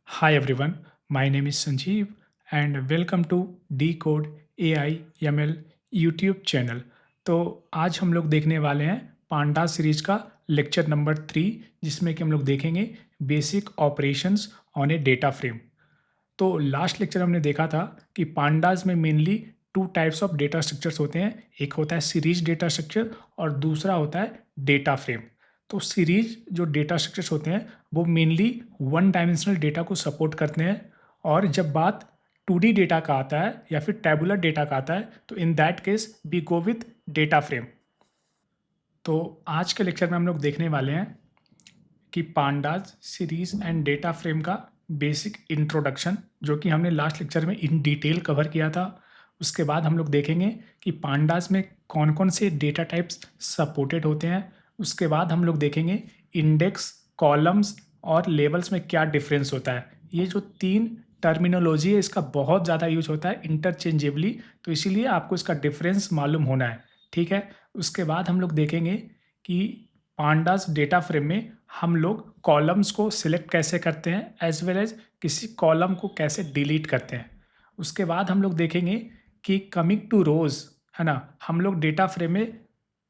Hi everyone, my name is Sanjeev and welcome to Decode AI ML YouTube channel. तो आज हम लोग देखने वाले हैं पांडा सीरीज का लेक्चर नंबर 3, जिसमें कि हम लोग देखेंगे basic operations on A data frame. तो लास्ट लेक्चर हमने देखा था कि पांडाज में mainly two types of data structures होते हैं। एक होता है सीरीज डेटा स्ट्रक्चर और दूसरा होता है डेटा फ्रेम। तो सीरीज जो डेटा स्ट्रक्चर्स होते हैं वो मेनली वन डायमेंशनल डेटा को सपोर्ट करते हैं, और जब बात 2D डेटा का आता है या फिर टैबुलर डेटा का आता है तो in that case we go with data frame. तो आज के लेक्चर में हम लोग देखने वाले हैं कि pandas series and data frame का बेसिक इंट्रोडक्शन, जो कि हमने लास्ट लेक्चर में इन डिटेल कवर किया था। उसके बाद हम लोग देखेंगे कि पांडाज में कौन कौन से डेटा टाइप्स सपोर्टेड होते हैं। उसके बाद हम लोग देखेंगे इंडेक्स, कॉलम्स और लेवल्स में क्या डिफरेंस होता है। ये जो तीन टर्मिनोलॉजी है इसका बहुत ज़्यादा यूज होता है इंटरचेंजेबली, तो इसीलिए आपको इसका डिफरेंस मालूम होना है, ठीक है। उसके बाद हम लोग देखेंगे कि पांडास डेटा फ्रेम में हम लोग कॉलम्स को सिलेक्ट कैसे करते हैं एज वेल एज किसी कॉलम को कैसे डिलीट करते हैं। उसके बाद हम लोग देखेंगे कि कमिंग टू रोज़, है ना, हम लोग डेटा फ्रेम में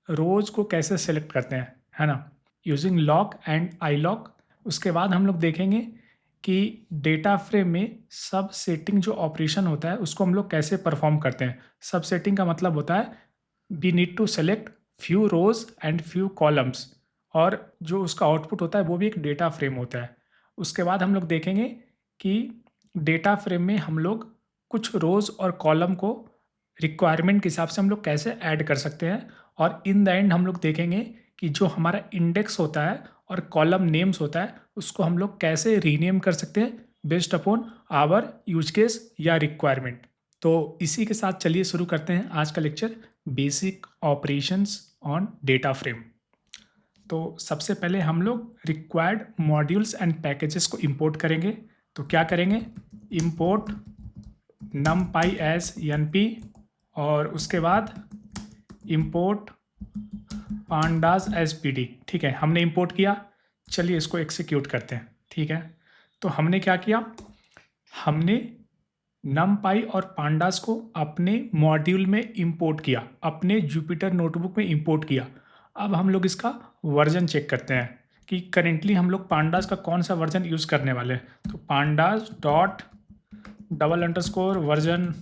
रोज़ को कैसे सेलेक्ट करते हैं, है ना, using lock and I lock. उसके बाद हम लोग देखेंगे कि डेटा फ्रेम में सब सेटिंग जो ऑपरेशन होता है उसको हम लोग कैसे परफॉर्म करते हैं। सब सेटिंग का मतलब होता है we need to select few rows and few columns, और जो उसका आउटपुट होता है वो भी एक डेटा फ्रेम होता है। उसके बाद हम लोग देखेंगे कि डेटा फ्रेम में हम लोग कुछ रोज और कॉलम को रिक्वायरमेंट के हिसाब से हम लोग कैसे ऐड कर सकते हैं, और इन द एंड हम लोग देखेंगे कि जो हमारा इंडेक्स होता है और कॉलम नेम्स होता है उसको हम लोग कैसे रीनेम कर सकते हैं based upon our use case या रिक्वायरमेंट। तो इसी के साथ चलिए शुरू करते हैं आज का lecture, basic operations on data frame. तो सबसे पहले हम लोग रिक्वायर्ड मॉड्यूल्स एंड पैकेजेस को इंपोर्ट करेंगे। तो क्या करेंगे, इंपोर्ट numpy एज np, और उसके बाद इंपोर्ट pandas एज pd। ठीक है, हमने इंपोर्ट किया, चलिए इसको एक्सिक्यूट करते हैं। ठीक है, तो हमने क्या किया, हमने numpy और pandas को अपने मॉड्यूल में इंपोर्ट किया, अपने जुपिटर नोटबुक में इंपोर्ट किया। अब हम लोग इसका वर्जन चेक करते हैं कि करेंटली हम लोग pandas का कौन सा वर्जन यूज़ करने वाले हैं। तो pandas dot double underscore version.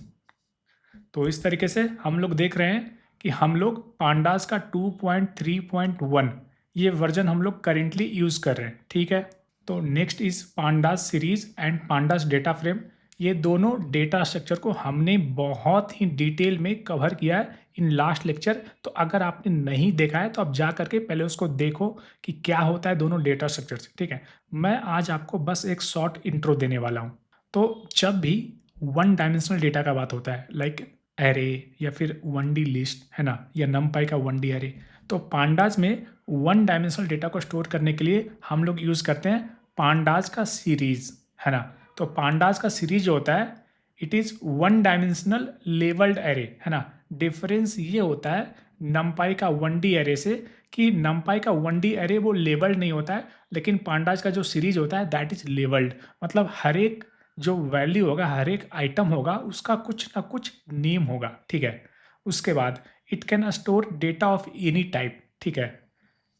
तो इस तरीके से हम लोग देख रहे हैं कि हम लोग pandas का 2.3.1 ये वर्जन हम लोग करेंटली यूज़ कर रहे हैं। ठीक है, तो next is pandas series and pandas data frame. ये दोनों डेटा स्ट्रक्चर को हमने बहुत ही डिटेल में कवर किया है इन लास्ट लेक्चर। तो अगर आपने नहीं देखा है तो आप जा करके पहले उसको देखो कि क्या होता है दोनों डेटा स्ट्रक्चर से। ठीक है, मैं आज आपको बस एक शॉर्ट इंट्रो देने वाला हूँ। तो जब भी वन डायमेंशनल डेटा का बात होता है लाइक एरे या फिर 1D लिस्ट, है ना, या नमपाई का 1D एरे, तो पांडाज में वन डायमेंशनल डेटा को स्टोर करने के लिए हम लोग यूज़ करते हैं पांडाज का सीरीज, है ना। तो पांडाज का सीरीज जो होता है it is one dimensional labelled array, है ना। डिफरेंस ये होता है नमपाई का 1D एरे से कि नमपाई का 1D एरे वो लेबल्ड नहीं होता है, लेकिन पांडाज का जो सीरीज होता है दैट इज़ लेबल्ड। मतलब हर एक जो वैल्यू होगा, हर एक आइटम होगा, उसका कुछ ना कुछ नेम होगा। ठीक है, उसके बाद it can store data of any type. ठीक है,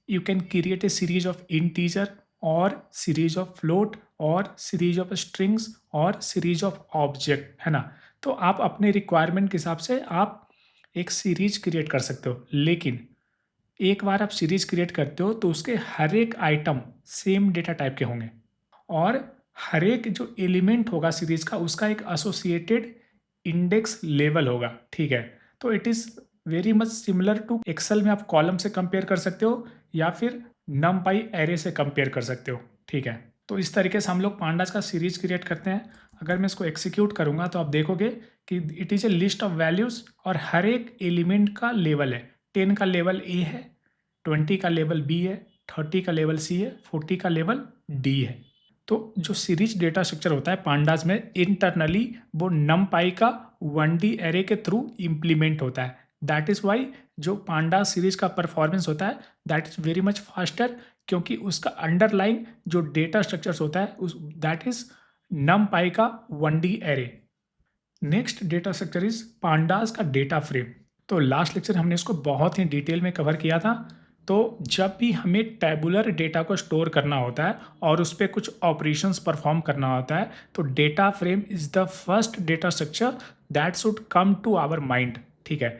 you can create a series of integer और series of float और series of strings और series of object, है ना। तो आप अपने रिक्वायरमेंट के हिसाब से आप एक सीरीज क्रिएट कर सकते हो, लेकिन एक बार आप सीरीज क्रिएट करते हो तो उसके हर एक आइटम सेम डेटा टाइप के होंगे, और हर एक जो एलिमेंट होगा सीरीज का उसका एक एसोसिएटेड इंडेक्स लेवल होगा। ठीक है, तो it is very much similar to Excel में आप कॉलम से कंपेयर कर सकते हो या फिर नमपाई एरे से कंपेयर कर सकते हो। ठीक है, तो इस तरीके से हम लोग पांडास का सीरीज क्रिएट करते हैं। अगर मैं इसको एक्सिक्यूट करूँगा तो आप देखोगे कि it is a list of values और हर एक एलिमेंट का लेवल है। 10 का लेवल ए है, 20 का लेवल बी है, 30 का लेवल सी है, 40 का लेवल डी है। तो जो सीरीज डेटा स्ट्रक्चर होता है पांडास में इंटरनली वो नमपाई का 1D एरे के थ्रू इम्प्लीमेंट होता है। दैट इज़ वाई जो पांडास सीरीज का परफॉर्मेंस होता है that is very much faster, क्योंकि उसका अंडरलाइन जो डेटा स्ट्रक्चर्स होता है उस दैट इज़ numpy का 1D array. Next data structure is pandas का डेटा फ्रेम। तो लास्ट लेक्चर हमने इसको बहुत ही डिटेल में कवर किया था। तो जब भी हमें टैबुलर डेटा को स्टोर करना होता है और उस पर कुछ ऑपरेशंस परफॉर्म करना होता है, तो data frame is the first data structure that should come to our mind. ठीक है,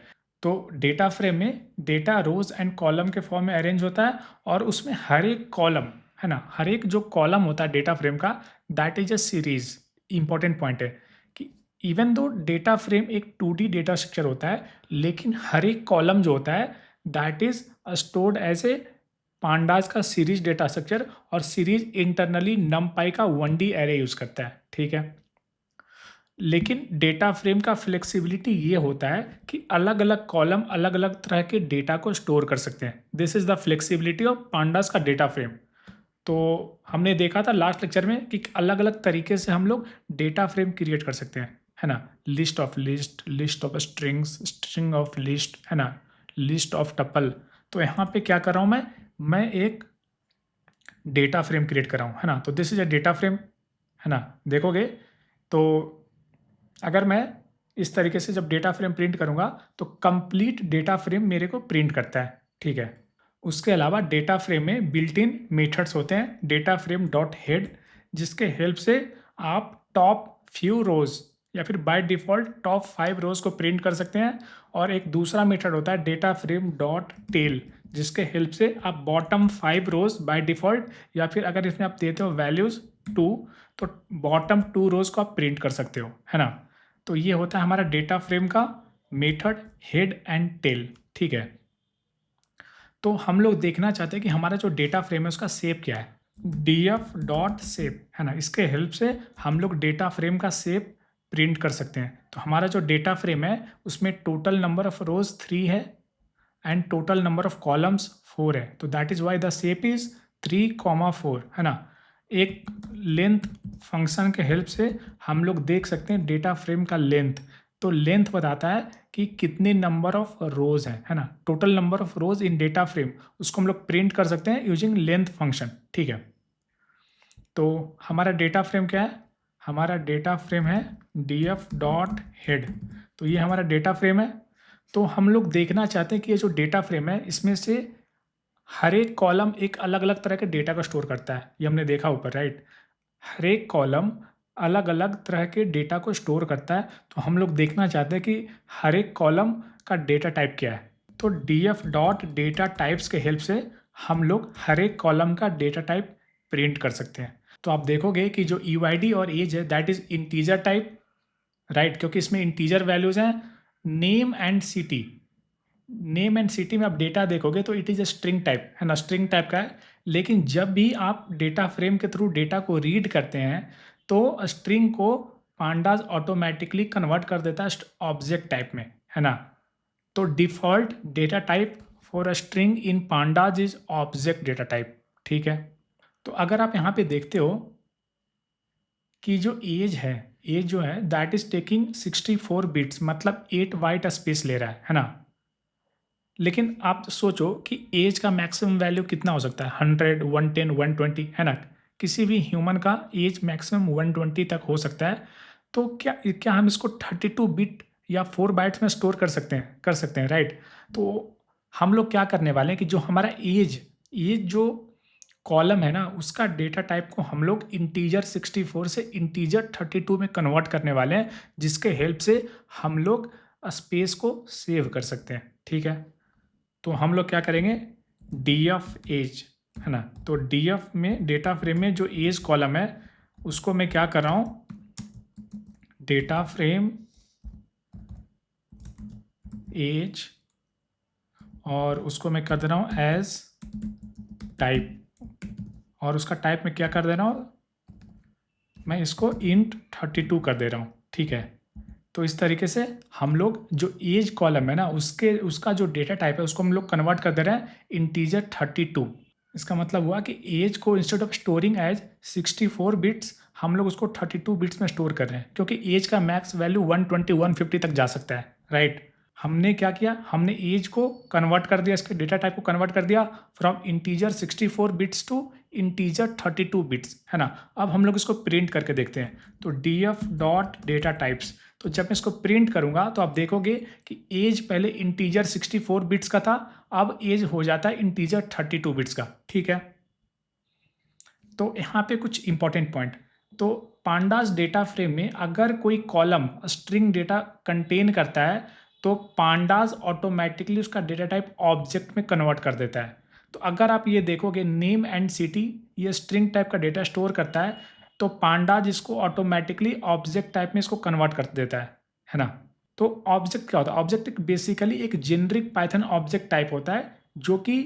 तो डेटा फ्रेम में डेटा रोज एंड कॉलम के फॉर्म में अरेंज होता है और उसमें हर एक कॉलम है ना, हर एक जो कॉलम होता है डेटा फ्रेम का, that is a series. Important point है कि इवन दो डेटा फ्रेम एक 2D डेटा स्ट्रक्चर होता है, लेकिन हर एक कॉलम जो होता है that is stored as a pandas का सीरीज डेटा स्ट्रक्चर, और सीरीज इंटरनली नमपाई का 1D एरे यूज करता है। ठीक है, लेकिन डेटा फ्रेम का फ्लेक्सिबिलिटी ये होता है कि अलग अलग कॉलम अलग अलग तरह के डेटा को स्टोर कर सकते हैं। This is the flexibility of pandas का डेटा फ्रेम। तो हमने देखा था लास्ट लेक्चर में कि अलग अलग तरीके से हम लोग डेटा फ्रेम क्रिएट कर सकते हैं, है ना। List of list, list of strings, string of list, है ना, लिस्ट ऑफ टपल। तो यहाँ पे क्या कर रहा हूँ मैं एक डेटा फ्रेम क्रिएट कर रहा हूँ, है ना। तो this is a data frame, है ना। देखोगे तो अगर मैं इस तरीके से जब डेटा फ्रेम प्रिंट करूँगा तो कंप्लीट डेटा फ्रेम मेरे को प्रिंट करता है। ठीक है, उसके अलावा डेटा फ्रेम में बिल्ट इन मेथड्स होते हैं, डेटा फ्रेम डॉट हेड, जिसके हेल्प से आप टॉप फ्यू रोज या फिर बाय डिफ़ॉल्ट टॉप 5 रोज को प्रिंट कर सकते हैं। और एक दूसरा मेथड होता है डेटा फ्रेम डॉट टेल, जिसके हेल्प से आप बॉटम 5 रोज बाय डिफ़ॉल्ट, या फिर अगर इसमें आप देते हो वैल्यूज़ 2, तो बॉटम 2 रोज को आप प्रिंट कर सकते हो, है ना। तो ये होता है हमारा डेटा फ्रेम का मेथड हेड एंड टेल। ठीक है, तो हम लोग देखना चाहते हैं कि हमारा जो डेटा फ्रेम है उसका शेप क्या है। df डॉट शेप, है ना, इसके हेल्प से हम लोग डेटा फ्रेम का शेप प्रिंट कर सकते हैं। तो हमारा जो डेटा फ्रेम है उसमें टोटल नंबर ऑफ रोज 3 है and total number of columns 4 है। तो that is why the shape is 3,4, है ना। एक लेंथ फंक्शन के हेल्प से हम लोग देख सकते हैं डेटा फ्रेम का लेंथ। तो लेंथ बताता है कि कितने नंबर ऑफ रोज है ना, total number of rose in data frame, उसको हम लोग प्रिंट कर सकते हैं यूजिंग लेंथ फंक्शन। ठीक है, तो हमारा डेटा फ्रेम क्या है, हमारा डेटा फ्रेम है df डॉट हेड। तो ये हमारा डेटा फ्रेम है। तो हम लोग देखना चाहते हैं कि ये जो डेटा फ्रेम है इसमें से हर एक कॉलम एक अलग अलग तरह के डेटा को स्टोर करता है। ये हमने देखा ऊपर, राइट। हर एक कॉलम अलग अलग तरह के डेटा को स्टोर करता है। तो हम लोग देखना चाहते हैं कि हर एक कॉलम का डेटा टाइप क्या है। तो df डॉट डेटा टाइप्स के हेल्प से हम लोग हर एक कॉलम का डेटा टाइप प्रिंट कर सकते हैं। तो आप देखोगे कि जो UID और एज है that is integer type, right, क्योंकि इसमें इंटीजर वैल्यूज हैं। Name and city, name and city में आप डेटा देखोगे तो it is a string type, है ना, स्ट्रिंग टाइप का है। लेकिन जब भी आप डेटा फ्रेम के थ्रू डेटा को रीड करते हैं तो स्ट्रिंग को पांडास ऑटोमेटिकली कन्वर्ट कर देता है ऑब्जेक्ट टाइप में, है ना। तो default data type for a string in pandas is object data type. ठीक है, तो अगर आप यहाँ पे देखते हो कि जो एज है, एज जो है दैट इज टेकिंग 64 बिट्स, मतलब 8 बाइट स्पेस ले रहा है ना। लेकिन आप सोचो कि एज का मैक्सिमम वैल्यू कितना हो सकता है, 100, 110, 120, है ना। किसी भी ह्यूमन का एज मैक्सिमम 120 तक हो सकता है। तो क्या क्या हम इसको 32 बिट या 4 बाइट्स में स्टोर कर सकते हैं, राइट। तो हम लोग क्या करने वाले हैं कि जो हमारा एज एज जो कॉलम है ना उसका डेटा टाइप को हम लोग इंटीजर 64 से इंटीजर 32 में कन्वर्ट करने वाले हैं, जिसके हेल्प से हम लोग स्पेस को सेव कर सकते हैं। ठीक है, तो हम लोग क्या करेंगे, df एज, है ना। तो df में डेटा फ्रेम में जो एज कॉलम है उसको मैं क्या कर रहा हूँ, डेटा फ्रेम एज, और उसको मैं कर दे रहा हूँ एज टाइप, और उसका टाइप में क्या कर दे रहा हूँ, मैं इसको int 32 कर दे रहा हूँ। ठीक है, तो इस तरीके से हम लोग जो एज कॉलम है ना उसका जो डेटा टाइप है उसको हम लोग कन्वर्ट कर दे रहे हैं इंटीजर 32। इसका मतलब हुआ कि एज को instead of storing as 64 bits हम लोग उसको 32 बिट्स में स्टोर कर रहे हैं, क्योंकि एज का मैक्स वैल्यू 120 150 तक जा सकता है, राइट। हमने क्या किया, हमने एज को कन्वर्ट कर दिया, इसके डेटा टाइप को कन्वर्ट कर दिया from integer 64 bits to integer 32 bits, है ना। अब हम लोग इसको प्रिंट करके देखते हैं। तो df डॉट डेटा टाइप्स, तो जब मैं इसको प्रिंट करूंगा तो आप देखोगे कि एज पहले इंटीजर 64 बिट्स का था, अब एज हो जाता है इंटीजर 32 बिट्स का, ठीक है। तो यहाँ पे कुछ इंपॉर्टेंट पॉइंट, तो पांडास डेटा फ्रेम में अगर कोई कॉलम स्ट्रिंग डेटा कंटेन करता है तो पांडास ऑटोमेटिकली उसका डेटा टाइप ऑब्जेक्ट में कन्वर्ट कर देता है। तो अगर आप ये देखोगे नेम एंड सिटी ये स्ट्रिंग टाइप का डेटा स्टोर करता है, तो पांडास इसको ऑटोमेटिकली ऑब्जेक्ट टाइप में इसको कन्वर्ट कर देता है ना। तो ऑब्जेक्ट क्या होता है? ऑब्जेक्ट बेसिकली एक जेनरिक पाइथन ऑब्जेक्ट टाइप होता है जो कि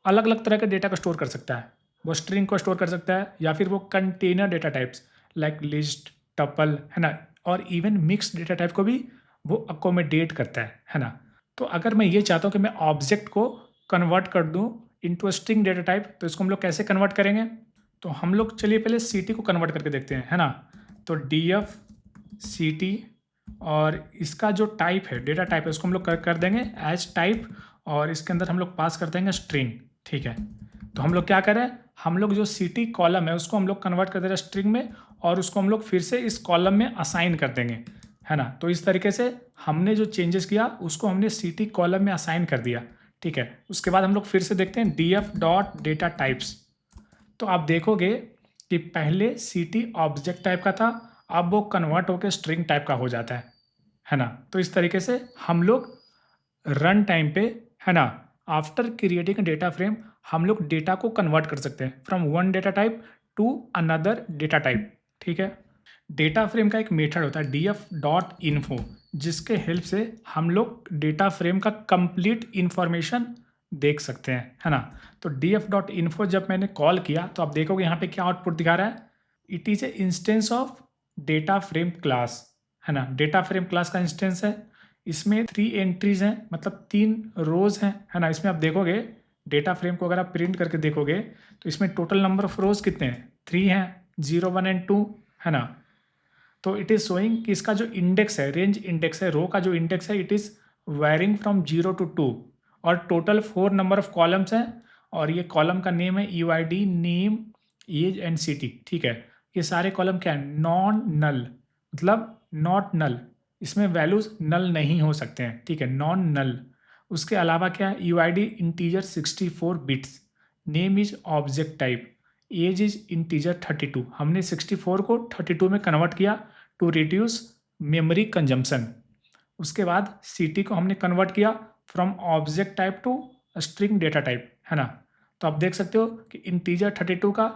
अलग अलग तरह के डेटा को स्टोर कर सकता है। वो स्ट्रिंग को स्टोर कर सकता है या फिर वो container data types like list, tuple, है ना, और इवन मिक्स डेटा टाइप को भी वो अकोमोडेट करता है ना। तो अगर मैं ये चाहता हूँ कि मैं ऑब्जेक्ट को कन्वर्ट कर दूँ इनटू स्ट्रिंग डेटा टाइप, तो इसको हम लोग कैसे कन्वर्ट करेंगे? तो हम लोग चलिए पहले ct को कन्वर्ट करके देखते हैं, है ना। तो df ct और इसका जो टाइप है, डेटा टाइप है, उसको हम लोग कर देंगे एज टाइप और इसके अंदर हम लोग पास कर देंगे स्ट्रिंग, ठीक है। तो हम लोग क्या करें, हम लोग जो ct कॉलम है उसको हम लोग कन्वर्ट कर दे रहे स्ट्रिंग में और उसको हम लोग फिर से इस कॉलम में असाइन कर देंगे, है ना। तो इस तरीके से हमने जो चेंजेस किया उसको हमने ct कॉलम में असाइन कर दिया, ठीक है। उसके बाद हम लोग फिर से देखते हैं df डॉट डेटा टाइप्स। तो आप देखोगे कि पहले ct ऑब्जेक्ट टाइप का था, अब वो कन्वर्ट होकर स्ट्रिंग टाइप का हो जाता है ना। तो इस तरीके से हम लोग रन टाइम पे, है ना, आफ्टर क्रिएटिंग डेटा फ्रेम हम लोग डेटा को कन्वर्ट कर सकते हैं from one data type two another data type, ठीक है। डेटा फ्रेम का एक मेथड होता है df डॉट इन्फो, जिसके हेल्प से हम लोग डेटा फ्रेम का कंप्लीट इंफॉर्मेशन देख सकते हैं, है ना। तो df डॉट इन्फो जब मैंने कॉल किया तो आप देखोगे यहाँ पे क्या आउटपुट दिखा रहा है, it is a instance of data frame class, है ना। डेटा फ्रेम क्लास का इंस्टेंस है, इसमें 3 एंट्रीज हैं, मतलब 3 रोज हैं, है ना। इसमें आप देखोगे डेटा फ्रेम को अगर आप प्रिंट करके देखोगे तो इसमें टोटल नंबर ऑफ रोज कितने हैं, 3 हैं, 0, 1 एंड 2, है ना। तो इट इज़ शोइंग कि इसका जो इंडेक्स है, रेंज इंडेक्स है, रो का जो इंडेक्स है, it is varying from 0 to 2 और टोटल 4 नंबर ऑफ कॉलम्स हैं और ये कॉलम का नेम है UID, name, age and city, ठीक है। ये सारे कॉलम क्या है, नॉन नल, मतलब नॉट नल, इसमें वैल्यूज नल नहीं हो सकते हैं, ठीक है, नॉन नल। उसके अलावा क्या है, UID integer 64 bits, name is object type, age is integer 32, हमने 64 को 32 में कन्वर्ट किया टू रिड्यूस मेमोरी कंजम्पशन। उसके बाद ct को हमने कन्वर्ट किया from object type two string data type, है ना। तो आप देख सकते हो कि इंटीजर 32 का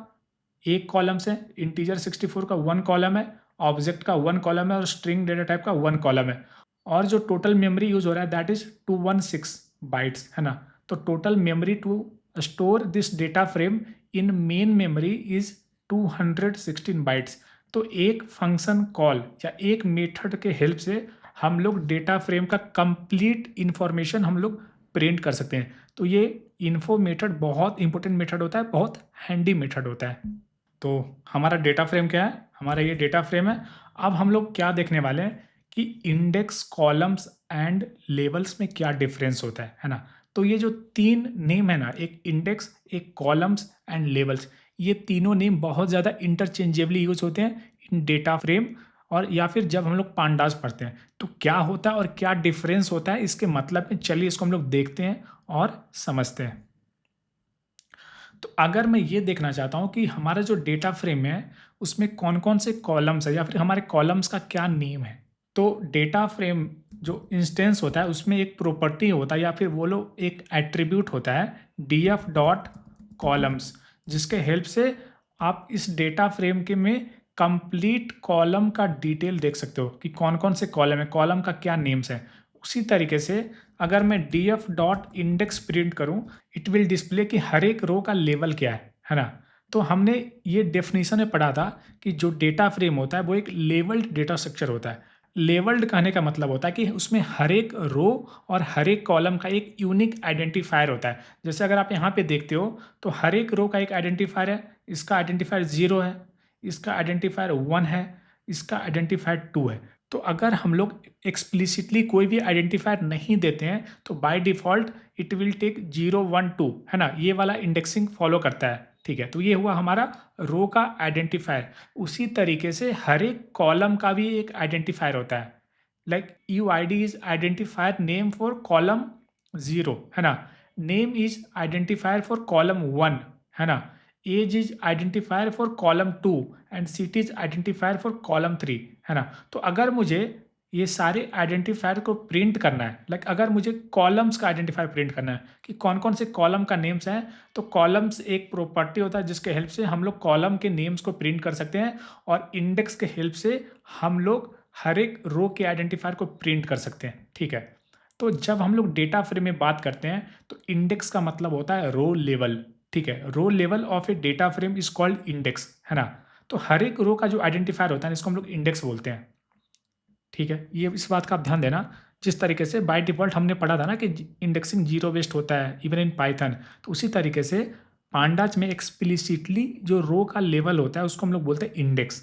एक कॉलम से, इंटीजर 64 का 1 कॉलम है, ऑब्जेक्ट का 1 कॉलम है और स्ट्रिंग डेटा टाइप का 1 कॉलम है। और जो टोटल मेमोरी यूज हो रहा है दैट इज 216 बाइट्स, है ना। तो total memory to store this data frame in main memory is 216 bytes. तो एक फंक्शन कॉल या एक मेथड के हेल्प से हम लोग डेटा फ्रेम का कंप्लीट इंफॉर्मेशन हम लोग प्रिंट कर सकते हैं। तो ये इन्फो मेथड बहुत इंपॉर्टेंट मेथड होता है, बहुत हैंडी मेथड होता है। तो हमारा डेटा फ्रेम क्या है, हमारा ये डेटा फ्रेम है। अब हम लोग क्या देखने वाले हैं कि इंडेक्स, कॉलम्स एंड लेबल्स में क्या डिफरेंस होता है ना। तो ये जो 3 नेम है ना, एक इंडेक्स, एक कॉलम्स एंड लेबल्स, ये तीनों नेम बहुत ज़्यादा इंटरचेंजेबली यूज होते हैं इन डेटा फ्रेम और या फिर जब हम लोग पांडास पढ़ते हैं। तो क्या होता है और क्या डिफरेंस होता है इसके मतलब में, चलिए इसको हम लोग देखते हैं और समझते हैं। तो अगर मैं ये देखना चाहता हूँ कि हमारा जो डेटा फ्रेम है उसमें कौन कौन से कॉलम्स है या फिर हमारे कॉलम्स का क्या नेम है, तो डेटा फ्रेम जो इंस्टेंस होता है उसमें एक प्रॉपर्टी होता है या फिर वो लोग एक एट्रीब्यूट होता है df डॉट कॉलम्स, जिसके हेल्प से आप इस डेटा फ्रेम के में कंप्लीट कॉलम का डिटेल देख सकते हो कि कौन कौन से कॉलम है, कॉलम का क्या नेम्स है। उसी तरीके से अगर मैं df डॉट इंडेक्स प्रिंट करूं, इट विल डिस्प्ले कि हर एक रो का लेवल क्या है ना। तो हमने ये डेफिनेशन में पढ़ा था कि जो डेटा फ्रेम होता है वो एक लेवल्ड डेटा स्ट्रक्चर होता है। लेवल्ड कहने का मतलब होता है कि उसमें हर एक रो और हर एक कॉलम का एक यूनिक आइडेंटिफायर होता है। जैसे अगर आप यहाँ पे देखते हो तो हर एक रो का एक आइडेंटिफायर है, इसका आइडेंटिफायर 0 है, इसका आइडेंटिफायर 1 है, इसका आइडेंटिफायर 2 है। तो अगर हम लोग एक्सप्लिसिटली कोई भी आइडेंटिफायर नहीं देते हैं तो by default it will take 0 1 2, है ना? ये वाला इंडेक्सिंग फॉलो करता है, ठीक है? तो ये हुआ हमारा रो का आइडेंटिफायर। उसी तरीके से हर एक कॉलम का भी एक आइडेंटिफायर होता है। Like UID is identifier name for column 0, है ना? Name is identifier for column 1, है ना? Age is identifier for column 2 and city is identifier for column 3, है ना? तो अगर मुझे ये सारे आइडेंटिफायर को प्रिंट करना है, लाइक अगर मुझे कॉलम्स का आइडेंटिफायर प्रिंट करना है कि कौन कौन से कॉलम का नेम्स हैं, तो कॉलम्स एक प्रॉपर्टी होता है जिसके हेल्प से हम लोग कॉलम के नेम्स को प्रिंट कर सकते हैं और इंडेक्स के हेल्प से हम लोग हर एक रो के आइडेंटिफायर को प्रिंट कर सकते हैं, ठीक है? तो जब हम लोग डेटा फ्रेम में बात करते हैं तो इंडेक्स का मतलब होता है रो लेवल, ठीक है? Row level of a data frame is called index, है ना? तो हर एक रो का जो आइडेंटिफायर होता है इसको हम लोग इंडेक्स बोलते हैं, ठीक है? ये इस बात का आप ध्यान देना। जिस तरीके से बाय डिफ़ॉल्ट हमने पढ़ा था ना कि इंडेक्सिंग ज़ीरो बेस्ड होता है इवन इन पाइथन, तो उसी तरीके से पांडाज में एक्सप्लिसिटली जो रो का लेवल होता है उसको हम लोग बोलते हैं इंडेक्स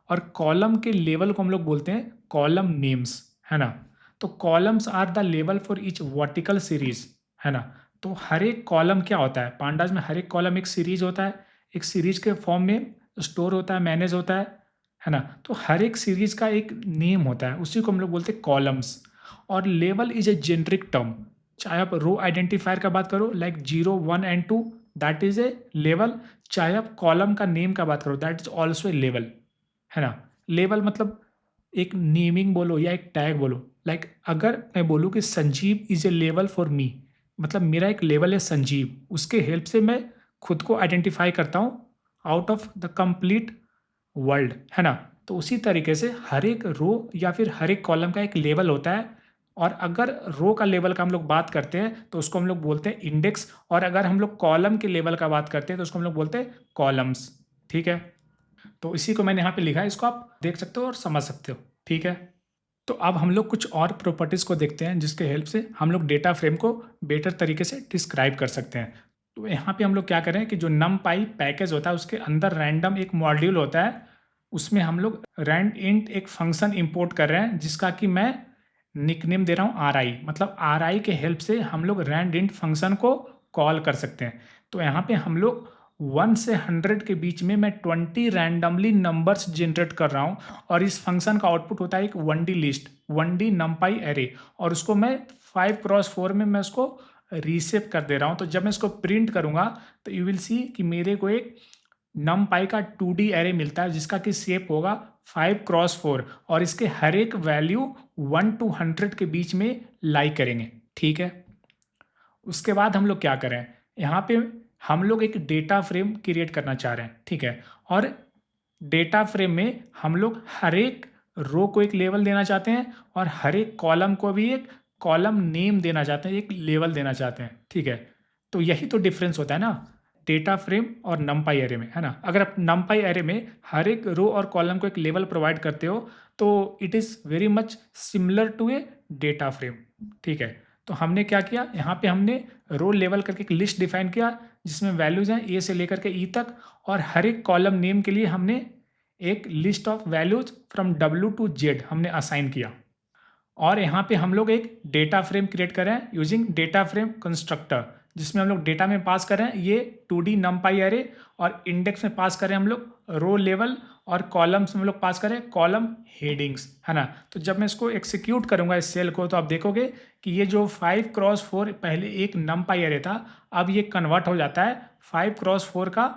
और कॉलम के लेवल को हम लोग बोलते हैं कॉलम नेम्स, है ना? तो कॉलम्स आर द लेवल फॉर ईच वर्टिकल सीरीज, है ना? तो हर एक कॉलम क्या होता है? पांडाज में हर एक कॉलम एक सीरीज होता है, एक सीरीज के फॉर्म में स्टोर होता है, मैनेज होता है ना? तो हर एक सीरीज का एक नेम होता है, उसी को हम लोग बोलते हैं कॉलम्स। और level is a generic term, चाहे आप रो आइडेंटिफायर का बात करो like 0 1 and 2, that is a level, चाहे आप कॉलम का नेम का बात करो that is also a level, है ना? लेवल मतलब एक नेमिंग बोलो या एक टैग बोलो, लाइक अगर मैं बोलूँ कि Sanjeev is a level for me, मतलब मेरा एक लेवल है संजीव, उसके हेल्प से मैं खुद को आइडेंटिफाई करता हूँ out of the complete world, है ना? तो उसी तरीके से हर एक रो या फिर हर एक कॉलम का एक लेवल होता है और अगर रो का लेवल का हम लोग बात करते हैं तो उसको हम लोग बोलते हैं इंडेक्स और अगर हम लोग कॉलम के लेवल का बात करते हैं तो उसको हम लोग बोलते हैं कॉलम्स, ठीक है? तो इसी को मैंने यहाँ पे लिखा है, इसको आप देख सकते हो और समझ सकते हो, ठीक है? तो अब हम लोग कुछ और प्रॉपर्टीज़ को देखते हैं जिसके हेल्प से हम लोग डेटा फ्रेम को बेटर तरीके से डिस्क्राइब कर सकते हैं। तो यहाँ पे हम लोग क्या करें कि जो numpy पैकेज होता है उसके अंदर रैंडम एक मॉड्यूल होता है, उसमें हम लोग रैंड इंट एक फंक्शन इंपोर्ट कर रहे हैं जिसका कि मैं निकनेम दे रहा हूँ आर आई, मतलब आर आई के हेल्प से हम लोग रैंड इंट फंक्शन को कॉल कर सकते हैं। तो यहाँ पे हम लोग 1 से 100 के बीच में मैं 20 रैंडमली नंबर्स जनरेट कर रहा हूँ और इस फंक्शन का आउटपुट होता है एक 1D list, 1D numpy array और उसको मैं 5x4 में मैं उसको रीसेप कर दे रहा हूँ। तो जब मैं इसको प्रिंट करूँगा तो यू विल सी कि मेरे को एक numpy का 2D एरे मिलता है जिसका कि शेप होगा 5x4 और इसके हर एक वैल्यू 1 to 100 के बीच में लाई करेंगे, ठीक है? उसके बाद हम लोग क्या करें, यहाँ पे हम लोग एक डेटा फ्रेम क्रिएट करना चाह रहे हैं, ठीक है? और डेटा फ्रेम में हम लोग हर एक रो को एक लेवल देना चाहते हैं और हर एक कॉलम को भी एक कॉलम नेम देना चाहते हैं, एक लेवल देना चाहते हैं, ठीक है? तो यही तो डिफरेंस होता है ना डेटा फ्रेम और numpy एरे में, है ना? अगर आप numpy एरे में हर एक रो और कॉलम को एक लेवल प्रोवाइड करते हो तो it is very much similar to a data frame, ठीक है? तो हमने क्या किया, यहाँ पे हमने रो लेवल करके एक लिस्ट डिफाइन किया जिसमें वैल्यूज हैं ए से लेकर के ई तक और हर एक कॉलम नेम के लिए हमने एक list of values from W to Z हमने असाइन किया और यहाँ पे हम लोग एक डेटा फ्रेम क्रिएट कर रहे हैं यूजिंग डेटा फ्रेम कंस्ट्रक्टर जिसमें हम लोग डेटा में पास कर रहे हैं ये 2D numpy एरे और इंडेक्स में पास कर रहे हैं हम लोग रो लेवल और कॉलम्स में हम लोग पास करें कॉलम हेडिंग्स, है ना? तो जब मैं इसको एक्सिक्यूट करूंगा इस सेल को तो आप देखोगे कि ये जो 5x4 पहले एक numpy एरे था अब ये कन्वर्ट हो जाता है 5x4 का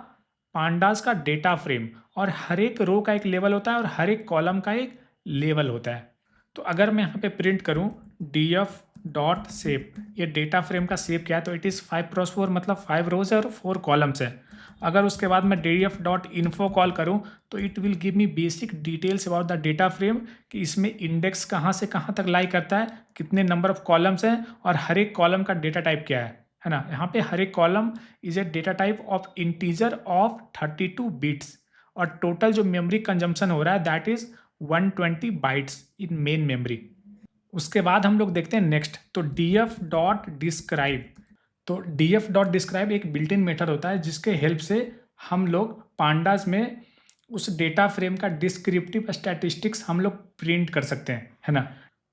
पांडास का डेटा फ्रेम और हर एक रो का एक लेवल होता है और हर एक कॉलम का एक लेवल होता है। तो अगर मैं यहाँ पे प्रिंट करूँ df डॉट शेप, ये डेटा फ्रेम का शेप क्या है तो इट इज़ 5x4 मतलब 5 रोज है और 4 कॉलम्स है। अगर उसके बाद मैं df डॉट इन्फो कॉल करूँ तो it will give me basic details about the data frame कि इसमें इंडेक्स कहाँ से कहाँ तक लाई करता है, कितने नंबर ऑफ कॉलम्स हैं और हर एक कॉलम का डेटा टाइप क्या है ना? यहाँ पे हर एक column is a data type of integer of 32 bits और टोटल जो मेमोरी कंजम्पशन हो रहा है that is 120 bytes in main memory. उसके बाद हम लोग देखते हैं नेक्स्ट, तो df डॉट डिस्क्राइब। तो df डॉट डिस्क्राइब एक बिल्ट इन मेथड होता है जिसके हेल्प से हम लोग पांडास में उस डेटा फ्रेम का डिस्क्रिप्टिव स्टैटिस्टिक्स हम लोग प्रिंट कर सकते हैं, है ना।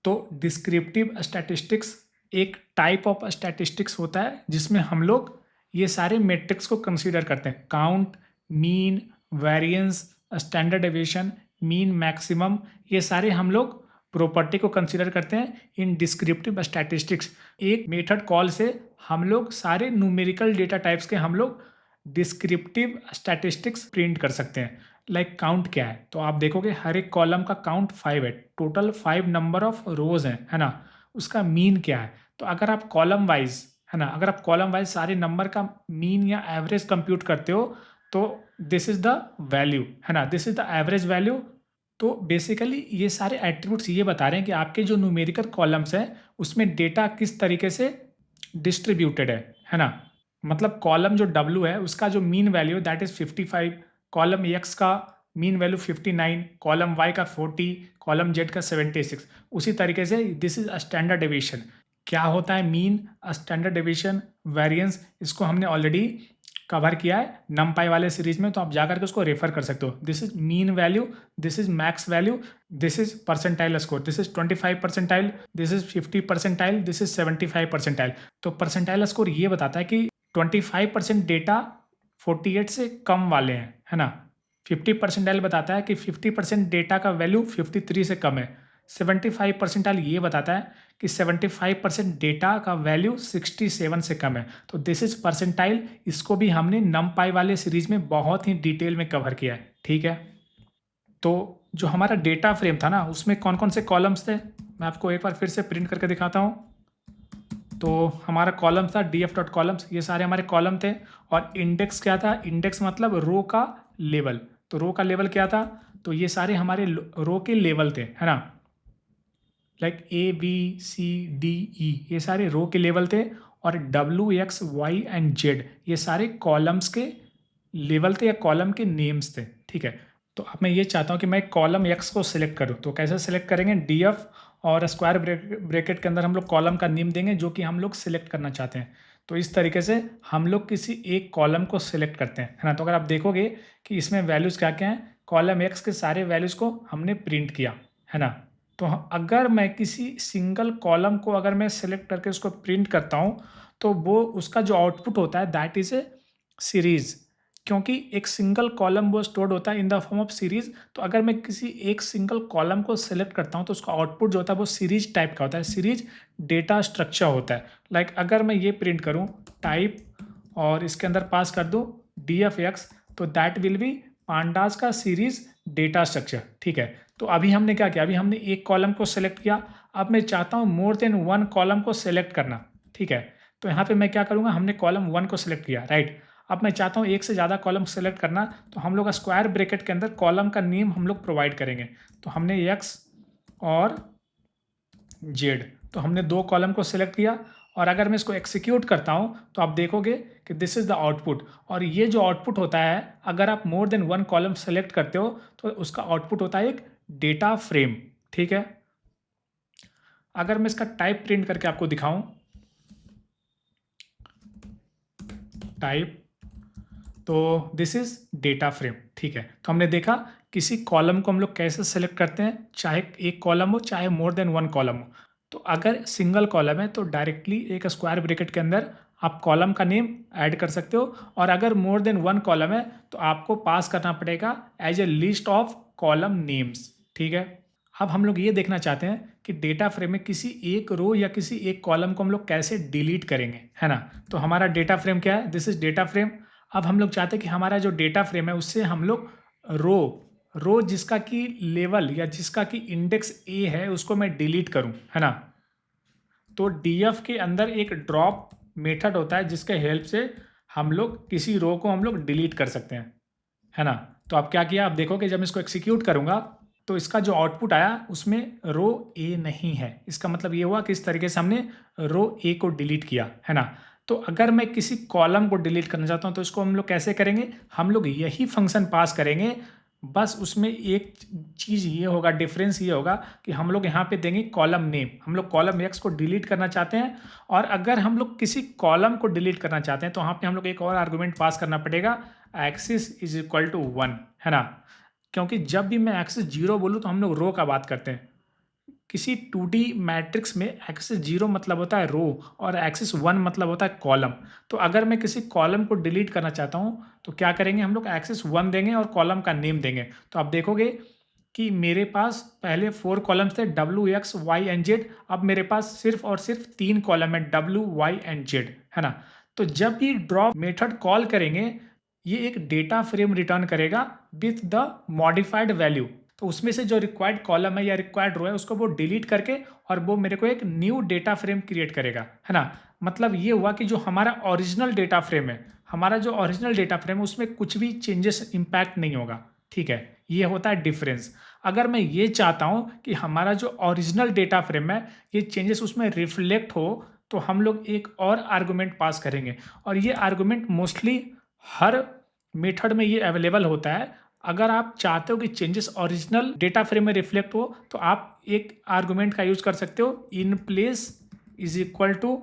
तो डिस्क्रिप्टिव स्टैटिस्टिक्स एक टाइप ऑफ स्टैटिस्टिक्स होता है जिसमें हम लोग ये सारे मेट्रिक्स को कंसीडर करते हैं, count, mean, variance, standard deviation, mean, maximum, ये सारे हम लोग प्रॉपर्टी को कंसीडर करते हैं इन डिस्क्रिप्टिव स्टैटिस्टिक्स। एक मेथड कॉल से हम लोग सारे न्यूमेरिकल डेटा टाइप्स के हम लोग डिस्क्रिप्टिव स्टैटिस्टिक्स प्रिंट कर सकते हैं। लाइक काउंट क्या है, तो आप देखोगे हर एक कॉलम का काउंट 5 है, टोटल 5 नंबर ऑफ रोज हैं, है ना। उसका मीन क्या है, तो अगर आप कॉलम वाइज, है ना, अगर आप कॉलम वाइज सारे नंबर का मीन या एवरेज कंप्यूट करते हो तो दिस इज द वैल्यू, है ना, this is the average value. तो बेसिकली ये सारे एट्रीब्यूट्स ये बता रहे हैं कि आपके जो न्यूमेरिकल कॉलम्स हैं उसमें डेटा किस तरीके से डिस्ट्रीब्यूटेड है ना। मतलब कॉलम जो W है उसका जो mean value that is 55, column X का मीन वैल्यू 59, कॉलम Y का 40, कॉलम Z का 76। उसी तरीके से दिस इज स्टैंडर्ड डेविएशन। क्या होता है मीन, स्टैंडर्ड डेविएशन, वेरिएंस, इसको हमने ऑलरेडी कवर किया है नमपाई वाले सीरीज में, तो आप जाकर के उसको रेफर कर सकते हो। This is mean value, this is max value, this is percentile score, this is 25 percentile, this is 50 percentile, this is 75 percentile. तो परसेंटाइल स्कोर ये बताता है कि 25% डेटा 48 से कम वाले हैं, है ना। 50 परसेंटाइल बताता है कि 50% डेटा का वैल्यू 53 से कम है। 75 परसेंटाइल ये बताता है कि 75% डेटा का वैल्यू 67 से कम है। तो दिस इज परसेंटाइल, इसको भी हमने नमपाई वाले सीरीज में बहुत ही डिटेल में कवर किया है, ठीक है। तो जो हमारा डेटा फ्रेम था ना उसमें कौन कौन से कॉलम्स थे, मैं आपको एक बार फिर से प्रिंट करके दिखाता हूँ। तो हमारा कॉलम था df डॉट कॉलम्स, ये सारे हमारे कॉलम थे। और इंडेक्स क्या था, इंडेक्स मतलब रो का लेवल। तो रो का लेवल क्या था, तो ये सारे हमारे रो के लेवल थे, है ना। लाइक ABCDE ये सारे रो के लेवल थे। और WXY एंड Z ये सारे कॉलम्स के लेवल थे या कॉलम के नेम्स थे, ठीक है। तो अब मैं ये चाहता हूँ कि मैं कॉलम X को सिलेक्ट करूँ, तो कैसे सिलेक्ट करेंगे, DF और स्क्वायर ब्रैकेट के अंदर हम लोग कॉलम का नेम देंगे जो कि हम लोग सिलेक्ट करना चाहते हैं। तो इस तरीके से हम लोग किसी एक कॉलम को सिलेक्ट करते हैं, है ना। तो अगर आप देखोगे कि इसमें वैल्यूज़ क्या क्या हैं, कॉलम X के सारे वैल्यूज़ को हमने प्रिंट किया, है ना। तो अगर मैं किसी सिंगल कॉलम को अगर मैं सेलेक्ट करके उसको प्रिंट करता हूँ तो वो उसका जो आउटपुट होता है दैट इज़ ए सीरीज़, क्योंकि एक सिंगल कॉलम वो स्टोर्ड होता है in the form of series. तो अगर मैं किसी एक सिंगल कॉलम को सेलेक्ट करता हूँ तो उसका आउटपुट जो होता है वो सीरीज टाइप का होता है, सीरीज डेटा स्ट्रक्चर होता है। लाइक अगर मैं ये प्रिंट करूँ टाइप और इसके अंदर पास कर दूँ DFX, तो दैट विल बी पांडास का सीरीज डेटा स्ट्रक्चर, ठीक है। तो अभी हमने क्या किया, अभी हमने एक कॉलम को सेलेक्ट किया, अब मैं चाहता हूँ मोर देन वन कॉलम को सेलेक्ट करना, ठीक है। तो यहाँ पे मैं क्या करूँगा, हमने कॉलम 1 को सेलेक्ट किया, राइट। अब मैं चाहता हूँ एक से ज़्यादा कॉलम सेलेक्ट करना, तो हम लोग स्क्वायर ब्रैकेट के अंदर कॉलम का नेम हम लोग प्रोवाइड करेंगे। तो हमने X और Z, तो हमने 2 कॉलम को सिलेक्ट किया। और अगर मैं इसको एक्सिक्यूट करता हूँ तो आप देखोगे कि दिस इज़ द आउटपुट। और ये जो आउटपुट होता है, अगर आप more than one column select करते हो तो उसका आउटपुट होता है एक डेटा फ्रेम, ठीक है। अगर मैं इसका टाइप प्रिंट करके आपको दिखाऊं, टाइप, तो दिस इज डेटा फ्रेम, ठीक है। तो हमने देखा किसी कॉलम को हम लोग कैसे सेलेक्ट करते हैं, चाहे एक कॉलम हो चाहे मोर देन वन कॉलम हो। तो अगर सिंगल कॉलम है तो डायरेक्टली एक स्क्वायर ब्रैकेट के अंदर आप कॉलम का नेम ऐड कर सकते हो। और अगर मोर देन वन कॉलम है तो आपको पास करना पड़ेगा as a list of column names, ठीक है। अब हम लोग ये देखना चाहते हैं कि डेटा फ्रेम में किसी एक रो या किसी एक कॉलम को हम लोग कैसे डिलीट करेंगे, है ना। तो हमारा डेटा फ्रेम क्या है, दिस इज डेटा फ्रेम। अब हम लोग चाहते हैं कि हमारा जो डेटा फ्रेम है उससे हम लोग रो जिसका कि लेवल या जिसका कि इंडेक्स A है उसको मैं डिलीट करूं, है ना। तो DF के अंदर एक ड्रॉप मेथड होता है जिसके हेल्प से हम लोग किसी रो को हम लोग डिलीट कर सकते हैं, है ना। तो आप क्या किया, आप देखोगे जब इसको एक्सिक्यूट करूंगा तो इसका जो आउटपुट आया उसमें रो A नहीं है। इसका मतलब ये हुआ कि इस तरीके से हमने रो A को डिलीट किया, है ना। तो अगर मैं किसी कॉलम को डिलीट करना चाहता हूँ तो इसको हम लोग कैसे करेंगे, हम लोग यही फंक्शन पास करेंगे। बस उसमें एक चीज़ ये होगा, डिफरेंस ये होगा कि हम लोग यहाँ पे देंगे कॉलम नेम। हम लोग कॉलम X को डिलीट करना चाहते हैं, और अगर हम लोग किसी कॉलम को डिलीट करना चाहते हैं तो वहाँ पे हम लोग एक और आर्गुमेंट पास करना पड़ेगा, एक्सिस इज इक्वल टू 1, है ना। क्योंकि जब भी मैं एक्सेस 0 बोलूँ तो हम लोग रो का बात करते हैं। किसी 2D मैट्रिक्स में एक्सेस 0 मतलब होता है रो और एक्सेस 1 मतलब होता है कॉलम। तो अगर मैं किसी कॉलम को डिलीट करना चाहता हूँ तो क्या करेंगे, हम लोग एक्सेस 1 देंगे और कॉलम का नेम देंगे। तो आप देखोगे कि मेरे पास पहले 4 कॉलम्स थे W X Y and Z, अब मेरे पास सिर्फ और सिर्फ 3 कॉलम है डब्ल्यू वाई एंड जेड, है ना। तो जब भी ड्रॉप मेथड कॉल करेंगे ये एक डेटा फ्रेम रिटर्न करेगा विथ द मॉडिफाइड वैल्यू। तो उसमें से जो रिक्वायर्ड कॉलम है या रिक्वायर्ड रो है उसको वो डिलीट करके और वो मेरे को एक न्यू डेटा फ्रेम क्रिएट करेगा, है ना। मतलब ये हुआ कि जो हमारा ओरिजिनल डेटा फ्रेम है, हमारा जो ओरिजिनल डेटा फ्रेम है उसमें कुछ भी चेंजेस इम्पैक्ट नहीं होगा, ठीक है। ये होता है डिफरेंस। अगर मैं ये चाहता हूँ कि हमारा जो ओरिजिनल डेटा फ्रेम है ये चेंजेस उसमें रिफ्लेक्ट हो, तो हम लोग एक और आर्गुमेंट पास करेंगे और ये आर्गुमेंट मोस्टली हर मेथड में ये अवेलेबल होता है। अगर आप चाहते हो कि चेंजेस ओरिजिनल डेटा फ्रेम में रिफ्लेक्ट हो तो आप एक आर्गुमेंट का यूज कर सकते हो, in place is equal to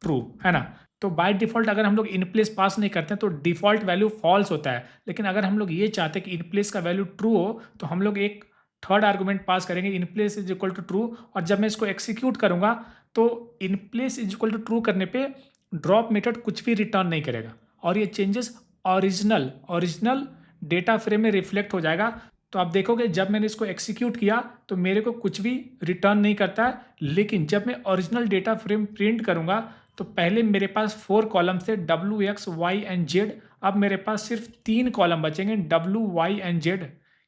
true, है ना। तो बाय डिफॉल्ट अगर हम लोग इन प्लेस पास नहीं करते हैं तो डिफॉल्ट वैल्यू फॉल्स होता है। लेकिन अगर हम लोग ये चाहते हैं कि इन प्लेस का वैल्यू ट्रू हो तो हम लोग एक थर्ड आर्गुमेंट पास करेंगे, in place is equal to true. और जब मैं इसको एक्सिक्यूट करूंगा तो in place is equal to true करने पे ड्रॉप मेथड कुछ भी रिटर्न नहीं करेगा और ये चेंजेस ओरिजिनल डेटा फ्रेम में रिफ्लेक्ट हो जाएगा। तो आप देखोगे जब मैंने इसको एक्सिक्यूट किया तो मेरे को कुछ भी रिटर्न नहीं करता है, लेकिन जब मैं ओरिजिनल डेटा फ्रेम प्रिंट करूंगा तो पहले मेरे पास 4 कॉलम थे W X Y and Z, अब मेरे पास सिर्फ 3 कॉलम बचेंगे डब्ल्यू वाई एंड जेड,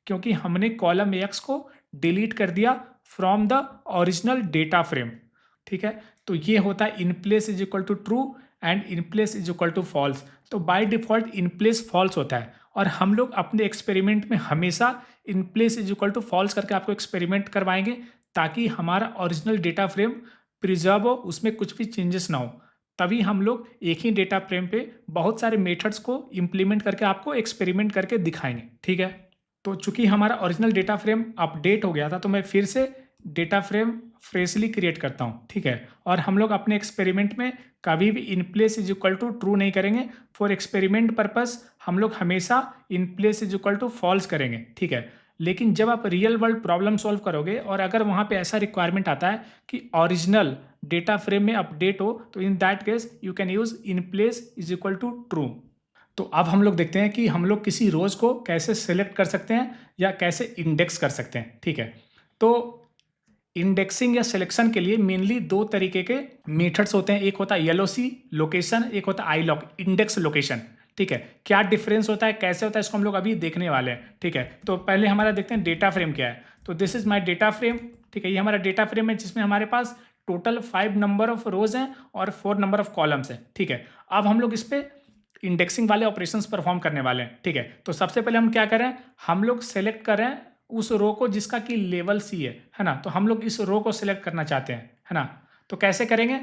क्योंकि हमने कॉलम एक्स को डिलीट कर दिया from the original data frame, ठीक है। तो ये होता है in place is equal to true and in place is equal to false. तो by default in place false होता है और हम लोग अपने एक्सपेरिमेंट में हमेशा in place is equal to false करके आपको एक्सपेरिमेंट करवाएंगे ताकि हमारा ओरिजिनल डेटा फ्रेम प्रिजर्व हो, उसमें कुछ भी चेंजेस ना हो। तभी हम लोग एक ही डेटा फ्रेम पे बहुत सारे मेथड्स को इम्प्लीमेंट करके आपको एक्सपेरिमेंट करके दिखाएंगे, ठीक है। तो चूंकि हमारा ओरिजिनल डेटा फ्रेम अपडेट हो गया था तो मैं फिर से डेटा फ्रेम फ्रेशली क्रिएट करता हूँ, ठीक है। और हम लोग अपने एक्सपेरिमेंट में कभी भी in place is equal to true नहीं करेंगे। फॉर एक्सपेरिमेंट पर्पस हम लोग हमेशा in place is equal to false करेंगे, ठीक है। लेकिन जब आप रियल वर्ल्ड प्रॉब्लम सॉल्व करोगे और अगर वहाँ पे ऐसा रिक्वायरमेंट आता है कि ओरिजिनल डेटा फ्रेम में अपडेट हो तो in that case you can use in place is equal to true. तो अब हम लोग देखते हैं कि हम लोग किसी रोज को कैसे सेलेक्ट कर सकते हैं या कैसे इंडेक्स कर सकते हैं, ठीक है। तो इंडेक्सिंग या सिलेक्शन के लिए मेनली 2 तरीके के मेथड्स होते हैं, एक होता है एलओसी लोकेशन, एक होता है आई लॉक इंडेक्स लोकेशन, ठीक है। क्या डिफरेंस होता है, कैसे होता है, इसको हम लोग अभी देखने वाले हैं, ठीक है। तो पहले हमारा देखते हैं डेटा फ्रेम क्या है। तो this is my data frame, ठीक है। ये हमारा डेटा फ्रेम है जिसमें हमारे पास टोटल 5 नंबर ऑफ रोज हैं और 4 नंबर ऑफ कॉलम्स हैं, ठीक है। अब हम लोग इस पे इंडेक्सिंग वाले ऑपरेशंस परफॉर्म करने वाले हैं, ठीक है। तो सबसे पहले हम क्या करें, हम लोग सेलेक्ट कर रहे हैं उस रो को जिसका कि लेवल सी है ना। तो हम लोग इस रो को सिलेक्ट करना चाहते हैं, है ना। तो कैसे करेंगे,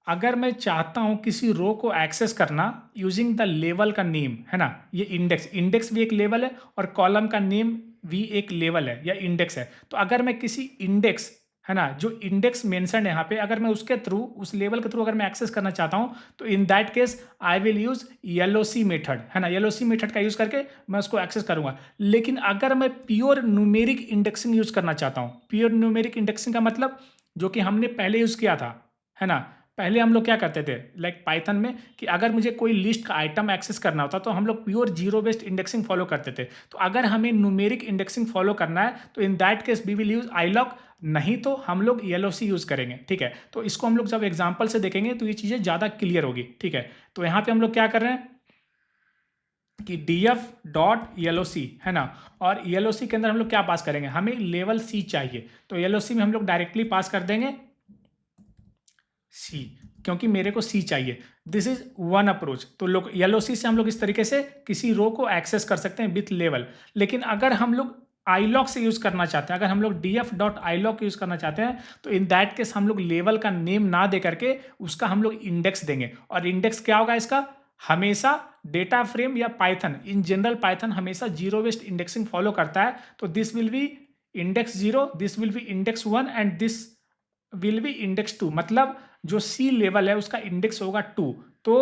अगर मैं चाहता हूं किसी रो को एक्सेस करना यूजिंग द लेवल का नेम, है ना, ये इंडेक्स भी एक लेवल है और कॉलम का नेम भी एक लेवल है या इंडेक्स है। तो अगर मैं किसी इंडेक्स, है ना, जो इंडेक्स मेंशन है यहाँ पे, अगर मैं उसके थ्रू उस लेवल के थ्रू अगर मैं एक्सेस करना चाहता हूँ तो in that case I will use LOC method, है ना। एलओसी मेथड का यूज करके मैं उसको एक्सेस करूंगा। लेकिन अगर मैं प्योर न्यूमेरिक इंडेक्सिंग यूज करना चाहता हूँ, प्योर न्यूमेरिक इंडेक्सिंग का मतलब जो कि हमने पहले यूज किया था, है ना। पहले हम लोग क्या करते थे लाइक पाइथन में कि अगर मुझे कोई लिस्ट का आइटम एक्सेस करना होता तो हम लोग pure zero based indexing follow करते थे। तो अगर हमें न्यूमेरिक इंडेक्सिंग फॉलो करना है तो in that case we will use iloc, नहीं तो हम लोग एलओसी यूज करेंगे, ठीक है। तो इसको हम लोग जब एग्जांपल से देखेंगे तो ये चीजें ज्यादा क्लियर होगी, ठीक है। तो यहाँ पे हम लोग क्या कर रहे हैं कि df डॉट एलओसी, है ना। और एलओसी के अंदर हम लोग क्या पास करेंगे, हमें लेवल सी चाहिए तो एलओसी में हम लोग डायरेक्टली पास कर देंगे सी, क्योंकि मेरे को सी चाहिए। This is one approach. तो लोग एलओसी से हम लोग इस तरीके से किसी रो को एक्सेस कर सकते हैं विथ लेवल। लेकिन अगर हम लोग आईलॉक से यूज करना चाहते हैं, अगर हम लोग df डॉट आईलॉक यूज करना चाहते हैं तो इन दैट केस हम लोग लेवल का नेम ना दे करके उसका हम लोग इंडेक्स देंगे। और इंडेक्स क्या होगा इसका, हमेशा डेटा फ्रेम या पाइथन इन जनरल पाइथन हमेशा जीरो बेस्ड इंडेक्सिंग फॉलो करता है। तो this will B index 0, this will B index 1 and this will B index 2। मतलब जो सी लेवल है उसका इंडेक्स होगा 2। तो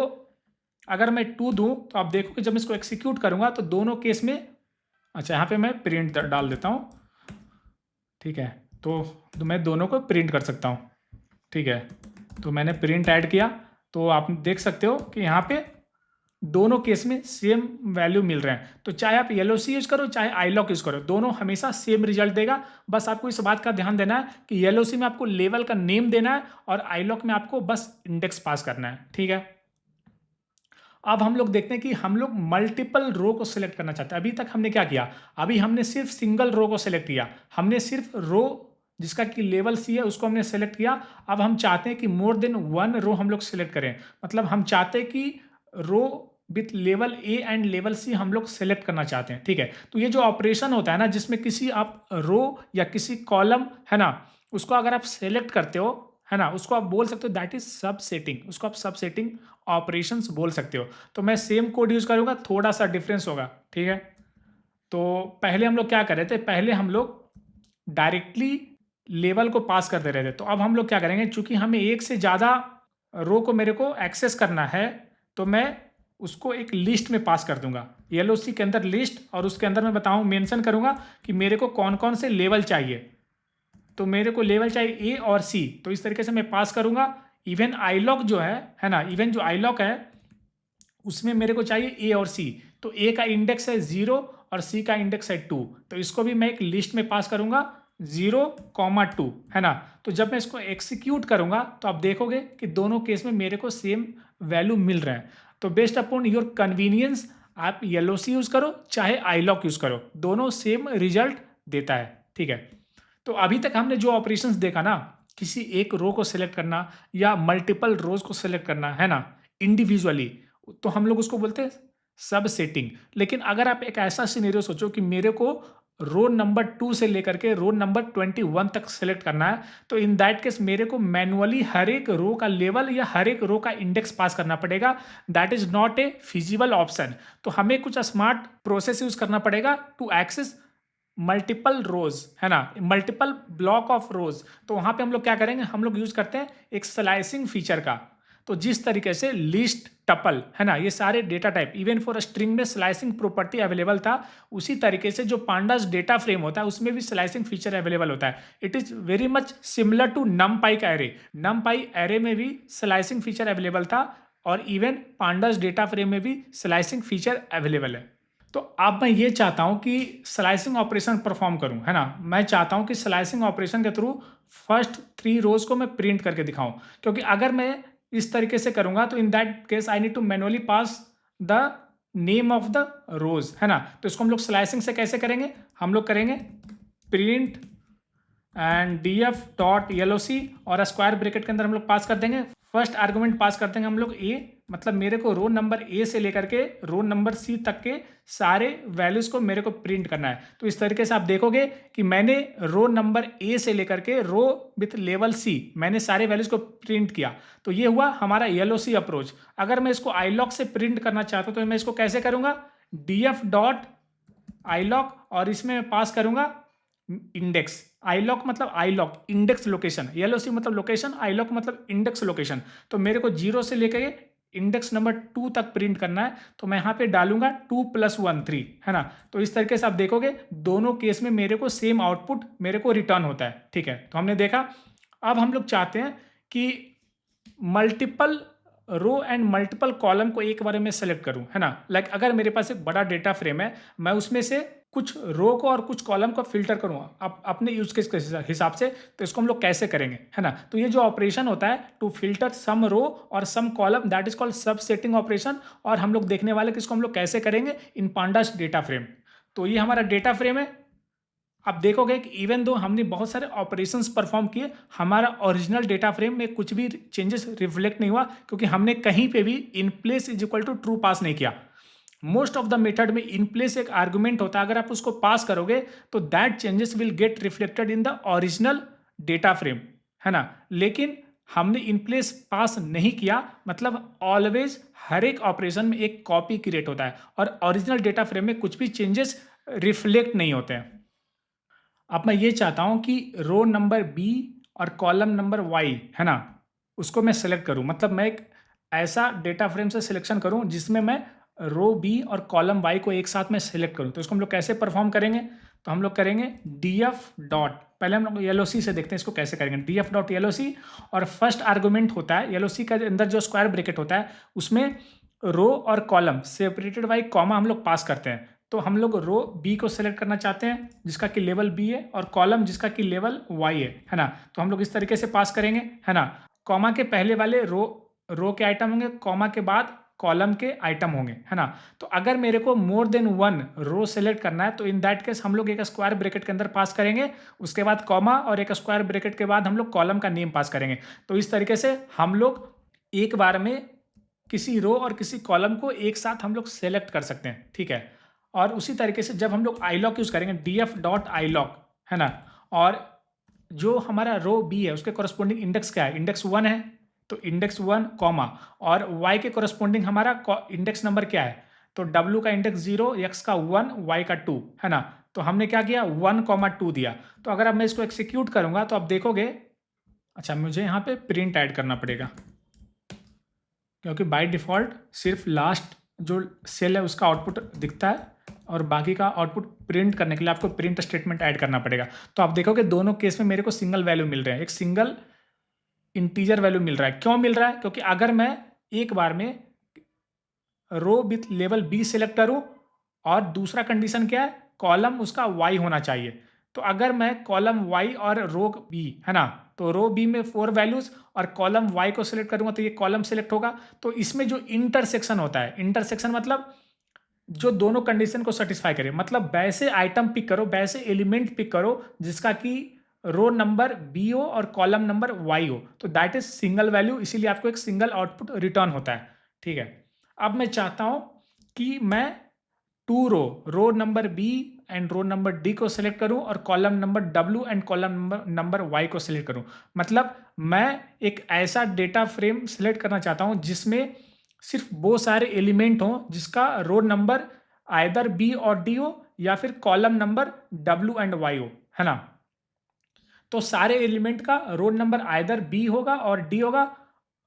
अगर मैं 2 दूं तो आप देखो कि जब इसको एक्सिक्यूट करूंगा तो दोनों केस में अच्छा, यहाँ पे मैं प्रिंट डाल देता हूँ, ठीक है। तो मैं दोनों को प्रिंट कर सकता हूँ, ठीक है। तो मैंने प्रिंट ऐड किया, तो आप देख सकते हो कि यहाँ पे दोनों केस में सेम वैल्यू मिल रहे हैं। तो चाहे आप येलोसी यूज करो चाहे आईलॉक यूज करो, दोनों हमेशा सेम रिजल्ट देगा। बस आपको इस बात का ध्यान देना है कि येलोसी में आपको लेवल का नेम देना है और आईलॉक में आपको बस इंडेक्स पास करना है, ठीक है। अब हम लोग देखते हैं कि हम लोग मल्टीपल रो को सिलेक्ट करना चाहते हैं। अभी तक हमने क्या किया, अभी हमने सिर्फ सिंगल रो को सिलेक्ट किया, हमने सिर्फ रो जिसका कि लेवल सी है उसको हमने सेलेक्ट किया। अब हम चाहते हैं कि मोर देन वन रो हम लोग सिलेक्ट करें, मतलब हम चाहते हैं कि row with level A and level C हम लोग सेलेक्ट करना चाहते हैं, ठीक है। तो ये जो ऑपरेशन होता है ना, जिसमें किसी आप रो या किसी कॉलम है ना, उसको अगर आप सेलेक्ट करते हो है ना, उसको आप बोल सकते हो दैट इज सब सेटिंग, उसको आप सब सेटिंग ऑपरेशंस बोल सकते हो। तो मैं सेम कोड यूज करूंगा, थोड़ा सा डिफरेंस होगा, ठीक है। तो पहले हम लोग क्या कर रहे थे, पहले हम लोग डायरेक्टली लेवल को पास कर दे रहे थे। तो अब हम लोग क्या करेंगे, चूंकि हमें एक से ज़्यादा रो को मेरे को एक्सेस करना है, तो मैं उसको एक लिस्ट में पास कर दूंगा, एलओसी के अंदर लिस्ट, और उसके अंदर मैं बताऊँ मेंशन करूंगा कि मेरे को कौन कौन से लेवल चाहिए। तो मेरे को लेवल चाहिए ए और सी, तो इस तरीके से मैं पास करूंगा। इवन आईलॉक जो है ना, इवन जो आईलॉक है उसमें मेरे को चाहिए ए और सी। तो ए का इंडेक्स है 0 और सी का इंडेक्स है 2, तो इसको भी मैं एक लिस्ट में पास करूंगा 0, 2 है ना। तो जब मैं इसको एग्जीक्यूट करूंगा तो आप देखोगे कि दोनों केस में मेरे को सेम वैल्यू मिल रहे हैं। तो बेस्ड अपॉन योर कन्वीनियंस आप येलोसी यूज करो चाहे आईलॉक यूज करो, दोनों सेम रिजल्ट देता है, ठीक है। तो अभी तक हमने जो ऑपरेशंस देखा ना, किसी एक रो को सिलेक्ट करना या मल्टीपल रोज को सिलेक्ट करना है ना इंडिविजुअली, तो हम लोग उसको बोलते हैं सब सेटिंग। लेकिन अगर आप एक ऐसा सिनेरियो सोचो कि मेरे को रो नंबर 2 से लेकर के रो नंबर 21 तक सेलेक्ट करना है, तो इन दैट केस मेरे को मैनुअली हर एक रो का लेवल या हर एक रो का इंडेक्स पास करना पड़ेगा। That is not a feasible option. तो हमें कुछ स्मार्ट प्रोसेस यूज करना पड़ेगा टू एक्सेस मल्टीपल रोज, है ना, मल्टीपल ब्लॉक ऑफ रोज। तो वहां पे हम लोग क्या करेंगे, हम लोग यूज करते हैं एक स्लाइसिंग फीचर का। तो जिस तरीके से लिस्ट, टपल है ना, ये सारे data type even for string में स्लाइसिंग प्रॉपर्टी अवेलेबल था, उसी तरीके से जो पांडास डेटा फ्रेम होता है उसमें भी स्लाइसिंग फीचर अवेलेबल होता है। It is very much similar to NumPy का एरे। नमपाई एरे में भी स्लाइसिंग फीचर अवेलेबल था और इवन पांडास डेटा फ्रेम में भी स्लाइसिंग फीचर अवेलेबल है। तो अब मैं ये चाहता हूं कि स्लाइसिंग ऑपरेशन परफॉर्म करूं, है ना। मैं चाहता हूं कि स्लाइसिंग ऑपरेशन के थ्रू फर्स्ट 3 रोज को मैं प्रिंट करके दिखाऊं, क्योंकि अगर मैं इस तरीके से करूंगा तो in that case I need to manually pass the name of the rows, है ना। तो इसको हम लोग स्लाइसिंग से कैसे करेंगे, हम लोग करेंगे print and df dot LOC और स्क्वायर ब्रैकेट के अंदर हम लोग पास कर देंगे, फर्स्ट आर्गुमेंट पास कर देंगे हम लोग ए, मतलब मेरे को रो नंबर ए से लेकर के रो नंबर सी तक के सारे वैल्यूज को मेरे को प्रिंट करना है। तो इस तरीके से आप देखोगे कि मैंने रो नंबर ए से लेकर के रो विथ लेवल सी मैंने सारे वैल्यूज को प्रिंट किया। तो ये हुआ हमारा एलओसी अप्रोच। अगर मैं इसको आईलॉक से प्रिंट करना चाहता हूँ तो मैं इसको कैसे करूंगा, df डॉट आईलॉक और इसमें मैं पास करूंगा इंडेक्स। आईलॉक मतलब आईलॉक इंडेक्स लोकेशन, एलओसी मतलब लोकेशन, आईलॉक मतलब इंडेक्स लोकेशन। तो मेरे को 0 से लेकर इंडेक्स नंबर 2 तक प्रिंट करना है, तो मैं यहाँ पे डालूंगा 2 + 1 3, है ना। तो इस तरीके से आप देखोगे दोनों केस में मेरे को सेम आउटपुट मेरे को रिटर्न होता है, ठीक है। तो हमने देखा। अब हम लोग चाहते हैं कि multiple row and multiple column को एक बार में सेलेक्ट करूं, है ना। लाइक अगर मेरे पास एक बड़ा डेटा फ्रेम है, मैं उसमें से कुछ रो को और कुछ कॉलम को फिल्टर करूँ अपने यूज केस के हिसाब से। तो इसको हम लोग कैसे करेंगे, है ना। तो ये जो ऑपरेशन होता है टू फिल्टर सम रो और सम कॉलम, दैट इज कॉल्ड सब सेटिंग ऑपरेशन। और हम लोग देखने वाले कि इसको हम लोग कैसे करेंगे इन पांडास डेटा फ्रेम। तो ये हमारा डेटा फ्रेम है। आप देखोगे कि इवन दो हमने बहुत सारे ऑपरेशंस परफॉर्म किए, हमारा ओरिजिनल डेटा फ्रेम में कुछ भी चेंजेस रिफ्लेक्ट नहीं हुआ, क्योंकि हमने कहीं पे भी in place is equal to true pass नहीं किया। मोस्ट ऑफ द मेथड में इन प्लेस एक आर्गुमेंट होता है, अगर आप उसको पास करोगे तो that changes will get reflected in the original data frame, है ना। लेकिन हमने इन प्लेस पास नहीं किया, मतलब ऑलवेज हर एक ऑपरेशन में एक कॉपी क्रिएट होता है और ओरिजिनल डेटा फ्रेम में कुछ भी चेंजेस रिफ्लेक्ट नहीं होते हैं। अब मैं ये चाहता हूं कि रो नंबर बी और कॉलम नंबर वाई, है ना, उसको मैं सेलेक्ट करूं, मतलब मैं एक ऐसा डेटा फ्रेम से सिलेक्शन करूं जिसमें मैं रो बी और कॉलम वाई को एक साथ में सेलेक्ट करूँ, तो इसको हम लोग कैसे परफॉर्म करेंगे? तो हम लोग करेंगे डीएफ डॉट, पहले हम लोग एलओसी से देखते हैं इसको कैसे करेंगे। डीएफ डॉट एलओसी, और फर्स्ट आर्गुमेंट होता है एलओसी का अंदर जो स्क्वायर ब्रैकेट होता है उसमें रो और कॉलम सेपरेटेड बाई कॉमा हम लोग पास करते हैं। तो हम लोग रो बी को सेलेक्ट करना चाहते हैं जिसका कि लेवल बी है, और कॉलम जिसका कि लेवल वाई है ना। तो हम लोग इस तरीके से पास करेंगे, है ना। कॉमा के पहले वाले रो के आइटम होंगे, कॉमा के बाद कॉलम के आइटम होंगे, है ना। तो अगर मेरे को more than one row select करना है तो इन दैट केस हम लोग एक स्क्वायर ब्रैकेट के अंदर पास करेंगे, उसके बाद कॉमा, और एक स्क्वायर ब्रैकेट के बाद हम लोग कॉलम का नेम पास करेंगे। तो इस तरीके से हम लोग एक बार में किसी रो और किसी कॉलम को एक साथ हम लोग सेलेक्ट कर सकते हैं, ठीक है। और उसी तरीके से जब हम लोग आई लॉक यूज़ करेंगे, डीएफ डॉट आई लॉक, है ना, और जो हमारा रो बी है उसके कोरस्पोंडिंग इंडेक्स क्या है? इंडेक्स 1 है, तो इंडेक्स 1 कॉमा, और वाई के कोरस्पोंडिंग हमारा इंडेक्स नंबर क्या है? तो डब्ल्यू का इंडेक्स 0, एक्स का 1, वाई का 2, है ना। तो हमने क्या किया? 1,2 दिया। तो अगर अब मैं इसको एक्सिक्यूट करूंगा तो आप देखोगे, अच्छा मुझे यहाँ पे प्रिंट ऐड करना पड़ेगा क्योंकि बाय डिफ़ॉल्ट सिर्फ लास्ट जो सेल है उसका आउटपुट दिखता है, और बाकी का आउटपुट प्रिंट करने के लिए आपको प्रिंट स्टेटमेंट ऐड करना पड़ेगा। तो आप देखोगे दोनों केस में मेरे को सिंगल वैल्यू मिल रहे हैं, एक सिंगल इंटीजर वैल्यू मिल रहा है। क्यों मिल रहा है? क्योंकि अगर मैं एक बार में रो विथ लेवल बी सेलेक्ट करूं, और दूसरा कंडीशन क्या है? कॉलम उसका वाई होना चाहिए। तो अगर मैं कॉलम वाई और रो बी, है ना, तो रो बी में 4 वैल्यूज और कॉलम वाई को सिलेक्ट करूंगा तो ये कॉलम सिलेक्ट होगा। तो इसमें जो इंटरसेक्शन होता है, इंटरसेक्शन मतलब जो दोनों कंडीशन को सेटिस्फाई करे, मतलब वैसे आइटम पिक करो, वैसे एलिमेंट पिक करो जिसका कि रो नंबर बी हो और कॉलम नंबर वाई हो, तो दैट इज सिंगल वैल्यू, इसीलिए आपको एक सिंगल आउटपुट रिटर्न होता है, ठीक है। अब मैं चाहता हूं कि मैं two row number B and row number D को सिलेक्ट करूं और column number W and column number Y को सिलेक्ट करूं। मतलब मैं एक ऐसा डेटा फ्रेम सिलेक्ट करना चाहता हूं जिसमें सिर्फ वो सारे एलिमेंट हों जिसका रो नंबर आइदर बी और डी हो, या फिर column number W and Y हो, है ना। तो सारे एलिमेंट का रोल नंबर आइदर बी होगा और डी होगा,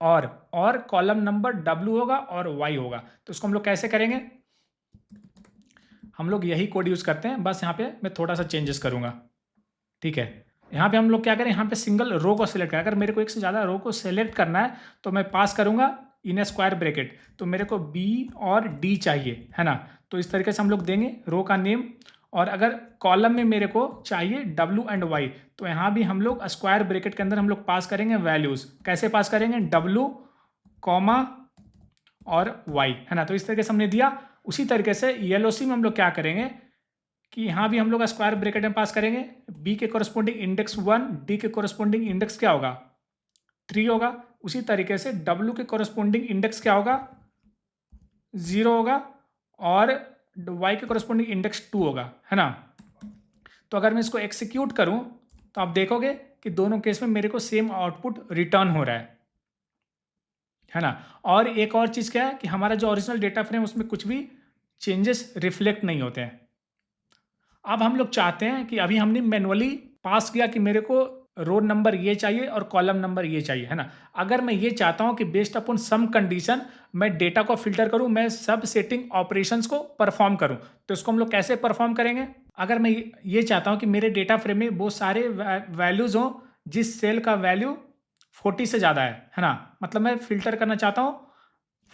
और कॉलम नंबर डब्ल्यू होगा और वाई होगा। तो इसको हम लोग कैसे करेंगे? हम लोग यही कोड यूज करते हैं, बस यहाँ पे मैं थोड़ा सा चेंजेस करूंगा, ठीक है। यहाँ पे हम लोग क्या करें? यहाँ पे सिंगल रो को सिलेक्ट करें। अगर मेरे को एक से ज़्यादा रो को सिलेक्ट करना है तो मैं पास करूंगा इन ए स्क्वायर ब्रैकेट, तो मेरे को बी और डी चाहिए, है ना। तो इस तरीके से हम लोग देंगे रो का नेम, और अगर कॉलम में मेरे को चाहिए डब्ल्यू एंड वाई, तो यहाँ भी हम लोग स्क्वायर ब्रैकेट के अंदर हम लोग पास करेंगे वैल्यूज़। कैसे पास करेंगे? डब्ल्यू कॉमा और वाई, है ना। तो इस तरीके से हमने दिया। उसी तरीके से एलओसी में हम लोग क्या करेंगे कि यहाँ भी हम लोग स्क्वायर ब्रैकेट में पास करेंगे, बी के कोरस्पोंडिंग इंडेक्स 1, डी के कोरस्पोंडिंग इंडेक्स क्या होगा? 3 होगा। उसी तरीके से डब्ल्यू के कोरस्पोंडिंग इंडेक्स क्या होगा? 0 होगा, और वाई के कोरस्पोंडिंग इंडेक्स 2 होगा, है ना। तो अगर मैं इसको एक्सिक्यूट करूं तो आप देखोगे कि दोनों केस में मेरे को सेम आउटपुट रिटर्न हो रहा है ना। और एक और चीज़ क्या है कि हमारा जो ओरिजिनल डेटा फ्रेम उसमें कुछ भी चेंजेस रिफ्लेक्ट नहीं होते हैं। अब हम लोग चाहते हैं कि अभी हमने मैनुअली पास किया कि मेरे को रो नंबर ये चाहिए और कॉलम नंबर ये चाहिए, है ना। अगर मैं ये चाहता हूं कि बेस्ड अपॉन सम कंडीशन मैं डेटा को फिल्टर करूं, मैं सब सेटिंग ऑपरेशंस को परफॉर्म करूं, तो इसको हम लोग कैसे परफॉर्म करेंगे? अगर मैं ये चाहता हूं कि मेरे डेटा फ्रेम में वो सारे वैल्यूज हों जिस सेल का वैल्यू 40 से ज़्यादा है ना, मतलब मैं फिल्टर करना चाहता हूँ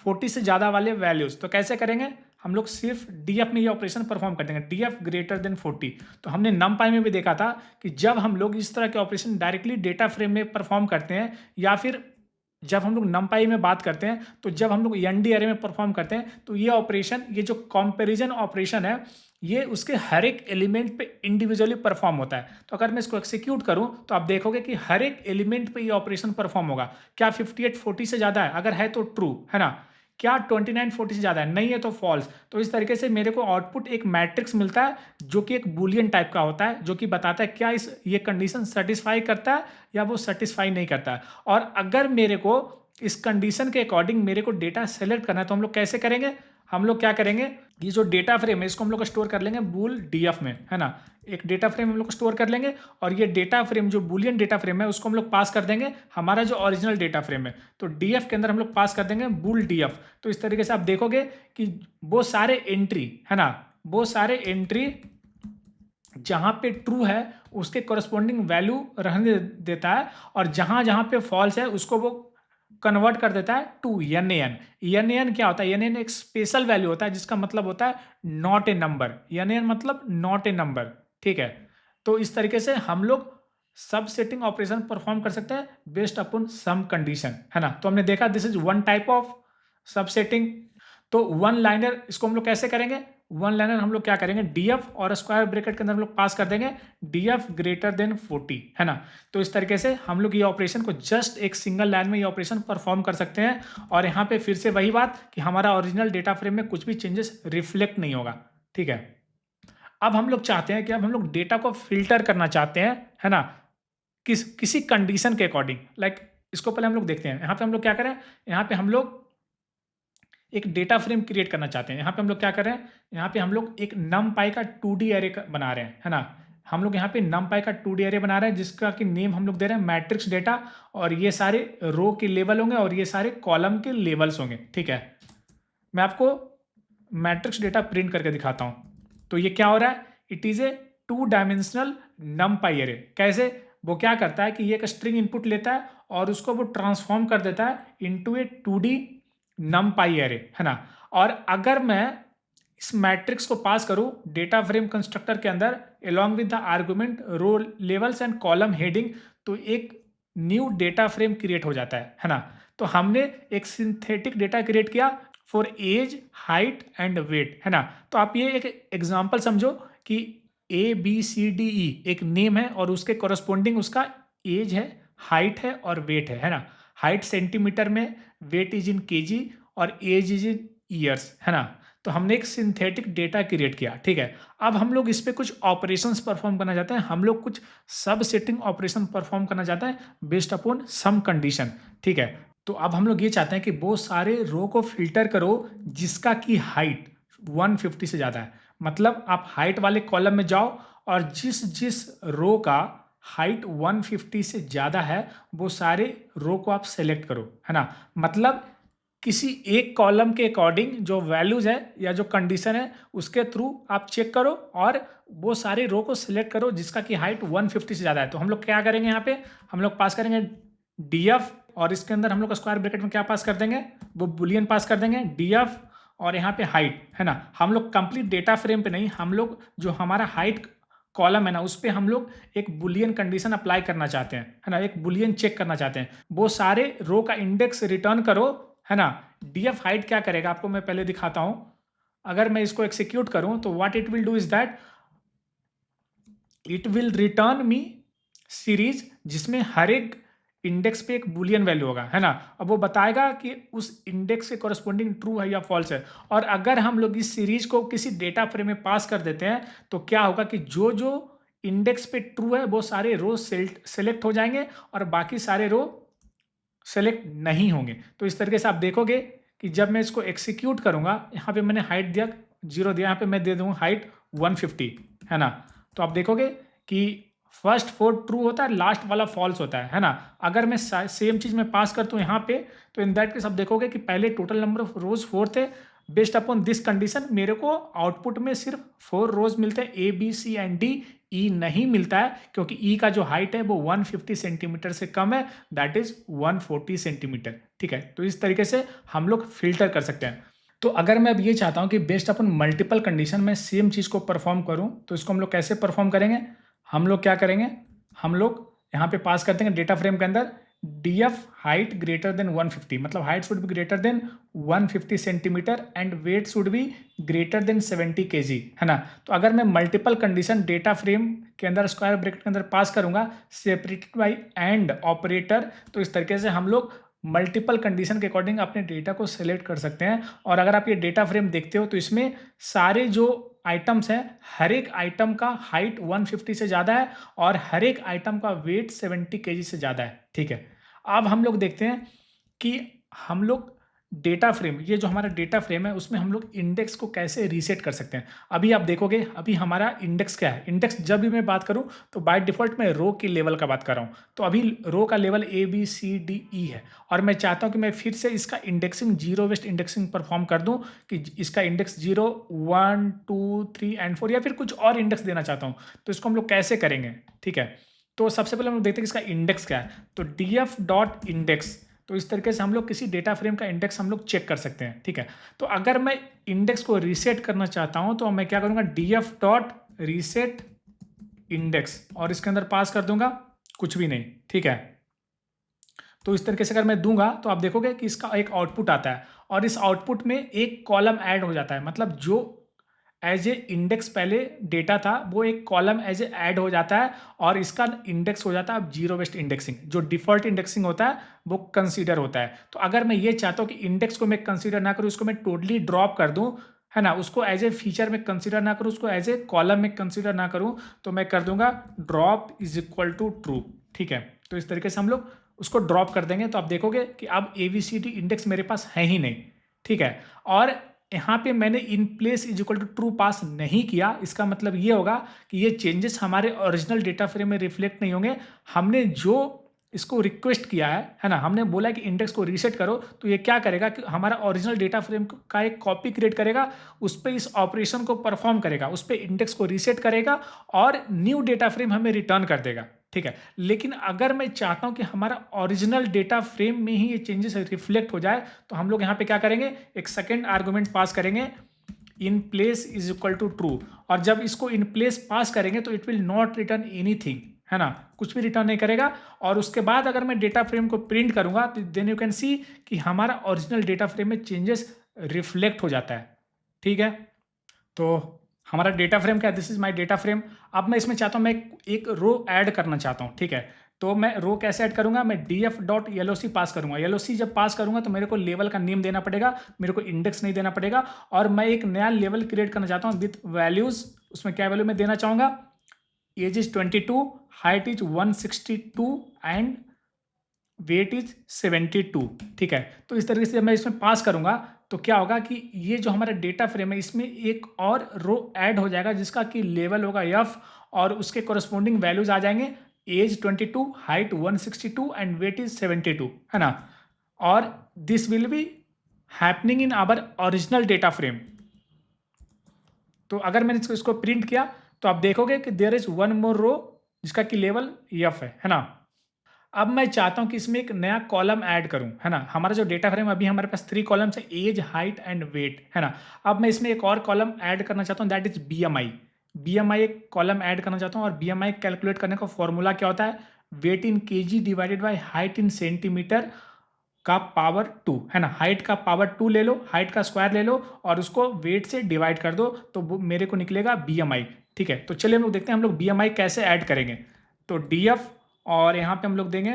40 से ज़्यादा वाले वैल्यूज़, तो कैसे करेंगे? हम लोग सिर्फ डीएफ में ये ऑपरेशन परफॉर्म कर देंगे, डीएफ ग्रेटर देन 40। तो हमने नमपाई में भी देखा था कि जब हम लोग इस तरह के ऑपरेशन डायरेक्टली डेटा फ्रेम में परफॉर्म करते हैं, या फिर जब हम लोग नमपाई में बात करते हैं, तो जब हम लोग एनडी अरे में परफॉर्म करते हैं, तो ये ऑपरेशन, ये जो कंपैरिजन ऑपरेशन है, ये उसके हर एक एलिमेंट पे इंडिविजुअली परफॉर्म होता है। तो अगर मैं इसको एक्सिक्यूट करूं तो आप देखोगे कि हर एक एलिमेंट पे ये ऑपरेशन परफॉर्म होगा। क्या 58 40 से ज़्यादा है? अगर है तो ट्रू, है ना। क्या 29 40 से ज़्यादा है? नहीं है तो फॉल्स। तो इस तरीके से मेरे को आउटपुट एक मैट्रिक्स मिलता है जो कि एक बुलियन टाइप का होता है, जो कि बताता है क्या ये कंडीशन सेटिस्फाई करता है या वो सेटिस्फाई नहीं करता है। और अगर मेरे को इस कंडीशन के अकॉर्डिंग मेरे को डेटा सेलेक्ट करना है तो हम लोग कैसे करेंगे? हम लोग क्या करेंगे? ये जो डेटा फ्रेम है इसको हम लोग स्टोर कर लेंगे बूल डीएफ में, है ना। एक डेटा फ्रेम हम लोग स्टोर कर लेंगे और ये डेटा फ्रेम जो बूलियन डेटा फ्रेम है उसको हम लोग पास कर देंगे हमारा जो ओरिजिनल डेटा फ्रेम है। तो डीएफ के अंदर हम लोग पास कर देंगे बूल डीएफ। तो इस तरीके से आप देखोगे कि वो सारे एंट्री, है ना, वो सारे एंट्री जहाँ पे ट्रू है उसके कोरस्पॉन्डिंग वैल्यू रहने देता है, और जहाँ जहाँ पे फॉल्स है उसको वो कन्वर्ट कर देता है to N N. N N क्या होता है? एन एन एक स्पेशल वैल्यू होता है जिसका मतलब होता है not a number. N N मतलब नॉट ए नंबर, ठीक है। तो इस तरीके से हम लोग सब सेटिंग ऑपरेशन परफॉर्म कर सकते हैं बेस्ड अपॉन सम कंडीशन, है ना। तो हमने देखा this is one type of सब सेटिंग। तो वन लाइनर इसको हम लोग कैसे करेंगे? वन लाइनर हम लोग क्या करेंगे, डीएफ और स्क्वायर ब्रैकेट के अंदर हम लोग पास कर देंगे डीएफ ग्रेटर देन 40, है ना। तो इस तरीके से हम लोग ये ऑपरेशन को जस्ट एक सिंगल लाइन में ये ऑपरेशन परफॉर्म कर सकते हैं। और यहाँ पे फिर से वही बात कि हमारा ओरिजिनल डेटा फ्रेम में कुछ भी चेंजेस रिफ्लेक्ट नहीं होगा, ठीक है। अब हम लोग चाहते हैं कि अब हम लोग डेटा को फिल्टर करना चाहते हैं, है ना, किसी कंडीशन के अकॉर्डिंग। लाइक इसको पहले हम लोग देखते हैं। यहाँ पे हम लोग क्या करें, यहाँ पे हम लोग एक डेटा फ्रेम क्रिएट करना चाहते हैं। यहाँ पे हम लोग क्या कर रहे हैं, यहाँ पे हम लोग एक numpy का 2D एरे बना रहे हैं, है ना। हम लोग यहाँ पे numpy का 2D एरे बना रहे हैं जिसका कि नेम हम लोग दे रहे हैं मैट्रिक्स डेटा, और ये सारे रो के लेवल होंगे और ये सारे कॉलम के लेवल्स होंगे, ठीक है। मैं आपको मैट्रिक्स डेटा प्रिंट करके दिखाता हूँ। तो ये क्या हो रहा है, it is a 2 dimensional numpy array. कैसे? वो क्या करता है कि ये एक स्ट्रिंग इनपुट लेता है और उसको वो ट्रांसफॉर्म कर देता है इनटू ए 2D numpy एरे, है ना। और अगर मैं इस मैट्रिक्स को पास करूं डेटा फ्रेम कंस्ट्रक्टर के अंदर along with the argument row labels and column heading, तो एक न्यू डेटा फ्रेम क्रिएट हो जाता है ना। तो हमने एक सिंथेटिक डेटा क्रिएट किया for age, height and weight, है ना। तो आप ये एक एग्जांपल समझो कि ABCDE एक नेम है और उसके कोरस्पोंडिंग उसका एज है, हाइट है और वेट है ना। हाइट सेंटीमीटर में, वेट इज इन केजी और एज इज इन ईयर्स, है ना। तो हमने एक सिंथेटिक डेटा क्रिएट किया, ठीक है। अब हम लोग इस पे कुछ ऑपरेशंस परफॉर्म करना चाहते हैं, हम लोग कुछ सब सेटिंग ऑपरेशन परफॉर्म करना चाहते हैं बेस्ड अपॉन सम कंडीशन, ठीक है। तो अब हम लोग ये चाहते हैं कि वो सारे रो को फिल्टर करो जिसका की हाइट 150 से ज़्यादा है। मतलब आप हाइट वाले कॉलम में जाओ और जिस जिस रो का हाइट 150 से ज़्यादा है वो सारे रो को आप सेलेक्ट करो, है ना। मतलब किसी एक कॉलम के अकॉर्डिंग जो वैल्यूज है या जो कंडीशन है उसके थ्रू आप चेक करो और वो सारे रो को सिलेक्ट करो जिसका कि हाइट 150 से ज़्यादा है। तो हम लोग क्या करेंगे, यहाँ पे हम लोग पास करेंगे डीएफ और इसके अंदर हम लोग स्क्वायर ब्रैकेट में क्या पास कर देंगे, वो बुलियन पास कर देंगे डीएफ और यहाँ पे हाइट, है ना। हम लोग कंप्लीट डेटा फ्रेम पे नहीं, हम लोग जो हमारा हाइट कॉलम है ना उस पर हम लोग एक बुलियन कंडीशन अप्लाई करना चाहते हैं, है ना, एक बुलियन चेक करना चाहते हैं। वो सारे रो का इंडेक्स रिटर्न करो, है ना। डीएफ हाइट क्या करेगा आपको मैं पहले दिखाता हूं। अगर मैं इसको एक्सिक्यूट करूं तो what it will do is that it will return me series जिसमें हर एक इंडेक्स पे एक बुलियन वैल्यू होगा, है ना। अब वो बताएगा कि उस इंडेक्स के कोरस्पोंडिंग ट्रू है या फॉल्स है। और अगर हम लोग इस सीरीज को किसी डेटा फ्रेम में पास कर देते हैं तो क्या होगा कि जो जो इंडेक्स पे ट्रू है वो सारे रो सेलेक्ट हो जाएंगे और बाकी सारे रो सेलेक्ट नहीं होंगे। तो इस तरीके से आप देखोगे कि जब मैं इसको एक्सिक्यूट करूंगा, यहाँ पे मैंने हाइट दिया 0 दिया, यहाँ पे मैं दे दूंगा हाइट 150, है ना। तो आप देखोगे कि फर्स्ट 4 ट्रू होता है, लास्ट वाला फॉल्स होता है ना। अगर मैं सेम चीज़ में पास करता हूँ यहाँ पे तो इन दैट केस आप देखोगे कि पहले टोटल नंबर ऑफ रोज 4 थे। बेस्ड अपॉन दिस कंडीशन मेरे को आउटपुट में सिर्फ 4 रोज मिलते हैं, ABCD ई नहीं मिलता है क्योंकि ई का जो हाइट है वो 150 सेंटीमीटर से कम है, दैट इज 140 सेंटीमीटर, ठीक है। तो इस तरीके से हम लोग फिल्टर कर सकते हैं। तो अगर मैं अब ये चाहता हूँ कि बेस्ड अपन मल्टीपल कंडीशन में सेम चीज़ को परफॉर्म करूँ तो इसको हम लोग कैसे परफॉर्म करेंगे, हम लोग क्या करेंगे, हम लोग यहाँ पे पास करते हैं डेटा फ्रेम के अंदर डीएफ हाइट ग्रेटर देन 150, मतलब height should be greater than 150 centimetre and weight should be greater than 70 KG, है ना। तो अगर मैं मल्टीपल कंडीशन डेटा फ्रेम के अंदर स्क्वायर ब्रैकेट के अंदर पास करूंगा सेपरेटेड बाई एंड ऑपरेटर, तो इस तरीके से हम लोग मल्टीपल कंडीशन के अकॉर्डिंग अपने डेटा को सेलेक्ट कर सकते हैं। और अगर आप ये डेटा फ्रेम देखते हो तो इसमें सारे जो आइटम्स हैं हर एक आइटम का हाइट 150 से ज़्यादा है और हर एक आइटम का वेट 70 केजी से ज़्यादा है, ठीक है। अब हम लोग देखते हैं कि हम लोग डेटा फ्रेम, ये जो हमारा डेटा फ्रेम है उसमें हम लोग इंडेक्स को कैसे रीसेट कर सकते हैं। अभी आप देखोगे, अभी हमारा इंडेक्स क्या है, इंडेक्स जब भी मैं बात करूं तो बाय डिफॉल्ट मैं रो के लेवल का बात कर रहा हूं। तो अभी रो का लेवल ABCDE है और मैं चाहता हूं कि मैं फिर से इसका indexing zero based indexing perform कर दूं कि इसका इंडेक्स 0 1 2 3 एंड 4 या फिर कुछ और इंडेक्स देना चाहता हूं। तो इसको हम लोग कैसे करेंगे, ठीक है। तो सबसे पहले हम लोग देखते हैं कि इसका इंडेक्स क्या है। तो df डॉट इंडेक्स, तो इस तरीके से हम लोग किसी डेटा फ्रेम का इंडेक्स हम लोग चेक कर सकते हैं, ठीक है। तो अगर मैं इंडेक्स को रीसेट करना चाहता हूं तो मैं क्या करूंगा, df डॉट रीसेट इंडेक्स और इसके अंदर पास कर दूंगा कुछ भी नहीं, ठीक है। तो इस तरीके से अगर मैं दूंगा तो आप देखोगे कि इसका एक आउटपुट आता है और इस आउटपुट में एक कॉलम ऐड हो जाता है। मतलब जो एज ए इंडेक्स पहले डेटा था वो एक कॉलम एज ए ऐड हो जाता है और इसका इंडेक्स हो जाता है अब जीरो बेस्ड इंडेक्सिंग। जो डिफॉल्ट इंडेक्सिंग होता है वो कंसीडर होता है। तो अगर मैं ये चाहता हूँ कि इंडेक्स को मैं कंसीडर ना करूँ, उसको मैं टोटली ड्रॉप कर दूँ, है ना, उसको एज ए फीचर में कंसीडर ना करूँ, उसको एज ए कॉलम में कंसीडर ना करूँ, तो मैं कर दूंगा drop is equal to true, ठीक है। तो इस तरीके से हम लोग उसको ड्रॉप कर देंगे तो आप देखोगे कि अब ABCD इंडेक्स मेरे पास है ही नहीं, ठीक है। और यहाँ पे मैंने in place is equal to true pass नहीं किया, इसका मतलब ये होगा कि ये चेंजेस हमारे ओरिजिनल डेटा फ्रेम में रिफ्लेक्ट नहीं होंगे। हमने जो इसको रिक्वेस्ट किया है ना, हमने बोला कि इंडेक्स को रीसेट करो, तो ये क्या करेगा कि हमारा ओरिजिनल डेटा फ्रेम का एक कॉपी क्रिएट करेगा, उस पर इस ऑपरेशन को परफॉर्म करेगा, उस पर इंडेक्स को रीसेट करेगा और न्यू डेटा फ्रेम हमें रिटर्न कर देगा, ठीक है। लेकिन अगर मैं चाहता हूं कि हमारा ओरिजिनल डेटा फ्रेम में ही ये चेंजेस रिफ्लेक्ट हो जाए, तो हम लोग यहाँ पे क्या करेंगे, एक सेकेंड आर्गुमेंट पास करेंगे, in place is equal to true. और जब इसको इन प्लेस पास करेंगे तो it will not return anything, है ना, कुछ भी रिटर्न नहीं करेगा। और उसके बाद अगर मैं डेटा फ्रेम को प्रिंट करूंगा तो देन यू कैन सी कि हमारा ओरिजिनल डेटा फ्रेम में चेंजेस रिफ्लेक्ट हो जाता है, ठीक है। तो हमारा डेटा फ्रेम क्या है, this is my data frame. अब मैं इसमें चाहता हूँ मैं एक रो ऐड करना चाहता हूँ, ठीक है। तो मैं रो कैसे ऐड करूंगा, मैं df डॉट LOC पास करूंगा। LOC जब पास करूंगा तो मेरे को लेवल का नेम देना पड़ेगा, मेरे को इंडेक्स नहीं देना पड़ेगा। और मैं एक नया लेवल क्रिएट करना चाहता हूँ विथ वैल्यूज। उसमें क्या वैल्यू मैं देना चाहूंगा, age is 22, height is 162 and weight is 72, ठीक है। तो इस तरीके से मैं इसमें पास करूंगा तो क्या होगा कि ये जो हमारा डेटा फ्रेम है इसमें एक और रो ऐड हो जाएगा जिसका कि लेवल होगा f और उसके कोरस्पोंडिंग वैल्यूज आ जाएंगे, age 22, height 162 and weight is 72, है ना। और this will be happening in our original data frame. तो अगर मैंने इसको प्रिंट किया तो आप देखोगे कि देयर इज वन मोर रो जिसका कि लेवल f है ना। अब मैं चाहता हूं कि इसमें एक नया कॉलम ऐड करूं, है ना। हमारा जो डेटा फ्रेम अभी हमारे पास 3 कॉलम्स है, एज, हाइट एंड वेट, है ना। अब मैं इसमें एक और कॉलम ऐड करना चाहता हूं, दैट इज BMI एक कॉलम ऐड करना चाहता हूं। और BMI कैलकुलेट करने का फॉर्मूला क्या होता है, weight in kg divided by height in centimetre का पावर 2, है ना। हाइट का पावर 2 ले लो, हाइट का स्क्वायर ले लो और उसको वेट से डिवाइड कर दो तो वो मेरे को निकलेगा BMI, ठीक है। तो चलिए हम लोग देखते हैं हम लोग BMI कैसे ऐड करेंगे। तो DF और यहाँ पे हम लोग देंगे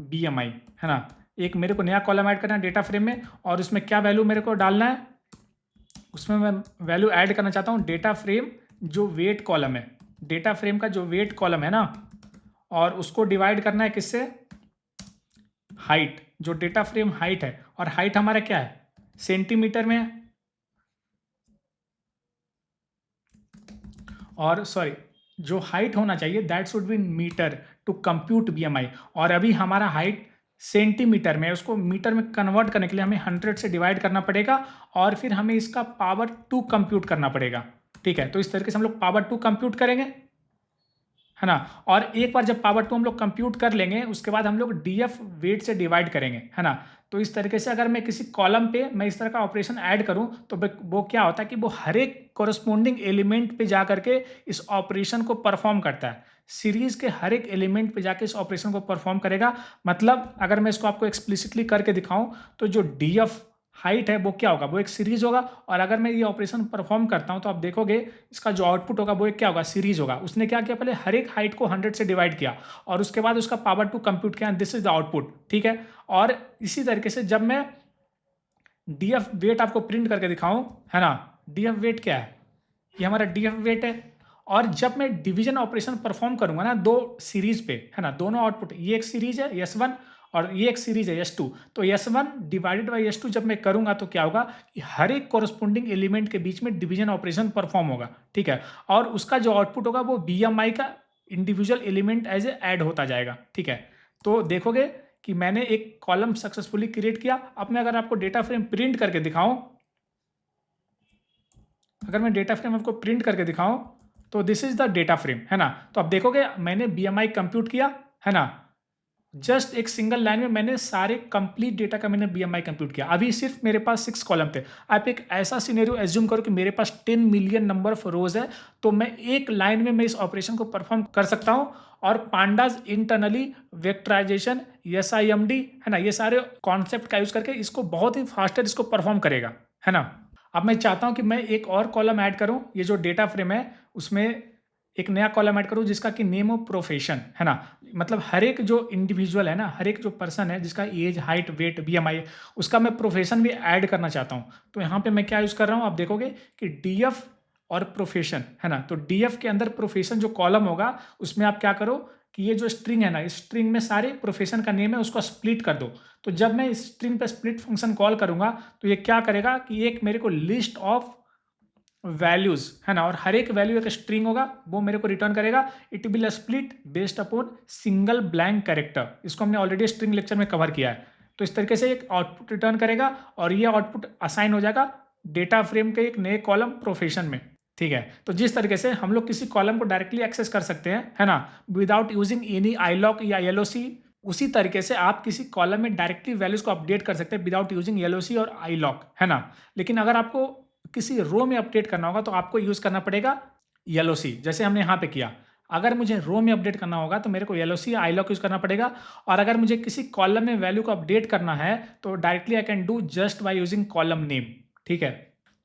BMI, है ना। एक मेरे को नया कॉलम ऐड करना है डेटा फ्रेम में और उसमें क्या वैल्यू मेरे को डालना है, उसमें मैं वैल्यू ऐड करना चाहता हूँ डेटा फ्रेम जो वेट कॉलम है, डेटा फ्रेम का जो वेट कॉलम है ना, और उसको डिवाइड करना है किससे, हाइट, जो डेटा फ्रेम हाइट है। और हाइट हमारा क्या है, सेंटीमीटर में है, और सॉरी जो हाइट होना चाहिए that should be metre to compute BMI। और अभी हमारा हाइट सेंटीमीटर में है, उसको मीटर में कन्वर्ट करने के लिए हमें 100 से डिवाइड करना पड़ेगा और फिर हमें इसका पावर 2 कंप्यूट करना पड़ेगा, ठीक है। तो इस तरीके से हम लोग पावर 2 कंप्यूट करेंगे, है ना। और एक बार जब पावर 2 हम लोग कंप्यूट कर लेंगे उसके बाद हम लोग DF वेट से डिवाइड करेंगे, है ना। तो इस तरीके से अगर मैं किसी कॉलम पे मैं इस तरह का ऑपरेशन ऐड करूं तो वो क्या होता है कि वो हर एक कोरस्पोंडिंग एलिमेंट पे जा करके इस ऑपरेशन को परफॉर्म करता है, सीरीज के हर एक एलिमेंट पे जाके इस ऑपरेशन को परफॉर्म करेगा। मतलब अगर मैं इसको आपको एक्सप्लिसिटली करके दिखाऊं तो जो DF हाइट है वो क्या होगा, वो एक सीरीज होगा। और अगर मैं ये ऑपरेशन परफॉर्म करता हूं तो आप देखोगे इसका जो आउटपुट होगा वो एक क्या होगा, सीरीज होगा। उसने क्या किया, पहले हर एक हाइट को 100 से डिवाइड किया और उसके बाद उसका पावर 2 कंप्यूट किया, दिस इज द आउटपुट, ठीक है। और इसी तरीके से जब मैं DF वेट आपको प्रिंट करके दिखाऊं, है ना, DF वेट क्या है, ये हमारा DF वेट है। और जब मैं डिवीजन ऑपरेशन परफॉर्म करूंगा ना दो सीरीज पे, है ना, दोनों आउटपुट, ये एक सीरीज है S1 और ये एक सीरीज है S2, तो S1 डिवाइडेड बाई S2 जब मैं करूंगा तो क्या होगा कि हर एक कोरस्पोंडिंग एलिमेंट के बीच में डिवीजन ऑपरेशन परफॉर्म होगा, ठीक है, और उसका जो आउटपुट होगा वो BMI का individual element as a add होता जाएगा, ठीक है। तो देखोगे कि मैंने एक कॉलम सक्सेसफुली क्रिएट किया। अब मैं अगर आपको डेटा फ्रेम प्रिंट करके दिखाऊं, अगर मैं डेटा फ्रेम आपको प्रिंट करके दिखाऊं तो this is the data frame, है ना। तो अब देखोगे मैंने BMI कंप्यूट किया, है ना, जस्ट एक सिंगल लाइन में मैंने सारे कंप्लीट डेटा का मैंने BMI कंप्यूट किया। अभी सिर्फ मेरे पास 6 कॉलम थे। आप एक ऐसा सिनेरियो एज्यूम करो कि मेरे पास 10 मिलियन नंबर ऑफ रोज है, तो मैं एक लाइन में मैं इस ऑपरेशन को परफॉर्म कर सकता हूं। और पांडास इंटरनली वेक्टराइजेशन, SIMD, है ना, ये सारे कॉन्सेप्ट का यूज करके इसको बहुत ही फास्टर इसको परफॉर्म करेगा, है ना। अब मैं चाहता हूं कि मैं एक और कॉलम ऐड करूं, ये जो डेटा फ्रेम है उसमें एक नया कॉलम ऐड करूं जिसका कि नेम हो प्रोफेशन, है ना। मतलब हर एक जो इंडिविजुअल है ना, हर एक जो पर्सन है जिसका एज, हाइट, वेट, BMI, उसका मैं प्रोफेशन भी ऐड करना चाहता हूं। तो यहाँ पे मैं क्या यूज़ कर रहा हूँ, आप देखोगे कि DF और प्रोफेशन, है ना। तो DF के अंदर प्रोफेशन जो कॉलम होगा उसमें आप क्या करो कि ये जो स्ट्रिंग है ना, इस स्ट्रिंग में सारे प्रोफेशन का नेम है उसको स्प्लिट कर दो। तो जब मैं इस स्ट्रिंग पे स्प्लिट फंक्शन कॉल करूंगा तो ये क्या करेगा कि एक मेरे को लिस्ट ऑफ वैल्यूज, है ना, और हर एक वैल्यू एक स्ट्रिंग होगा, वो मेरे को रिटर्न करेगा। It will split based upon single blank character. इसको हमने ऑलरेडी स्ट्रिंग लेक्चर में कवर किया है। तो इस तरीके से एक आउटपुट रिटर्न करेगा और ये आउटपुट असाइन हो जाएगा डेटा फ्रेम के एक नए कॉलम प्रोफेशन में, ठीक है। तो जिस तरीके से हम लोग किसी कॉलम को डायरेक्टली एक्सेस कर सकते हैं, है ना, विदाउट यूजिंग एनी iloc या LOC, उसी तरीके से आप किसी कॉलम में डायरेक्टली वैल्यूज को अपडेट कर सकते हैं विदाउट यूजिंग LOC और iloc, है ना। लेकिन अगर आपको किसी रो में अपडेट करना होगा तो आपको यूज करना पड़ेगा LOC, जैसे हमने यहाँ पे किया। अगर मुझे रो में अपडेट करना होगा तो मेरे को LOC या iloc यूज करना पड़ेगा। और अगर मुझे किसी कॉलम में वैल्यू को अपडेट करना है तो directly I can do just by using column name, ठीक है।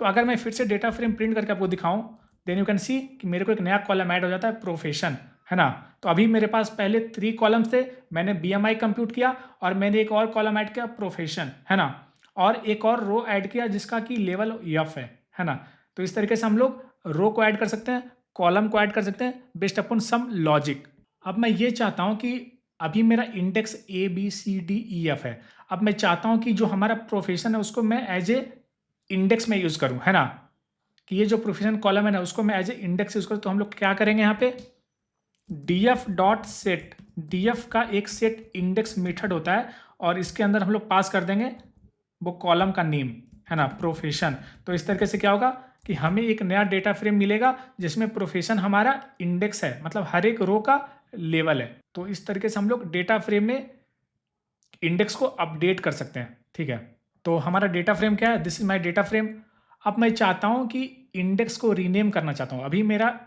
तो अगर मैं फिर से डेटा फ्रेम प्रिंट करके आपको दिखाऊं, देन यू कैन सी कि मेरे को एक नया कॉलम ऐड हो जाता है प्रोफेशन, है ना। तो अभी मेरे पास पहले 3 कॉलम्स थे, मैंने BMI कंप्यूट किया और मैंने एक और कॉलम ऐड किया प्रोफेशन, है ना, और एक और रो ऐड किया जिसका कि लेवल F है ना। तो इस तरीके से हम लोग रो को ऐड कर सकते हैं, कॉलम को ऐड कर सकते हैं बेस्ड अपॉन सम लॉजिक। अब मैं ये चाहता हूं कि अभी मेरा इंडेक्स ABCDEF है। अब मैं चाहता हूं कि जो हमारा प्रोफेशन है उसको मैं एज ए इंडेक्स में यूज करूं, है ना, कि ये जो प्रोफेशन कॉलम है ना उसको मैं एज ए इंडेक्स यूज करूं। तो हम लोग क्या करेंगे यहाँ पे DF डॉट सेट, DF का एक सेट इंडेक्स मेथड होता है और इसके अंदर हम लोग पास कर देंगे वो कॉलम का नेम, है ना, प्रोफेशन। तो इस तरीके से क्या होगा कि हमें एक नया डेटा फ्रेम मिलेगा जिसमें प्रोफेशन हमारा इंडेक्स है, मतलब हर एक रो का लेवल है। तो इस तरीके से हम लोग डेटा फ्रेम में इंडेक्स को अपडेट कर सकते हैं, ठीक है। तो हमारा डेटा फ्रेम क्या है, this is my data frame. अब मैं चाहता हूँ कि इंडेक्स को रीनेम करना चाहता हूँ। अभी मेरा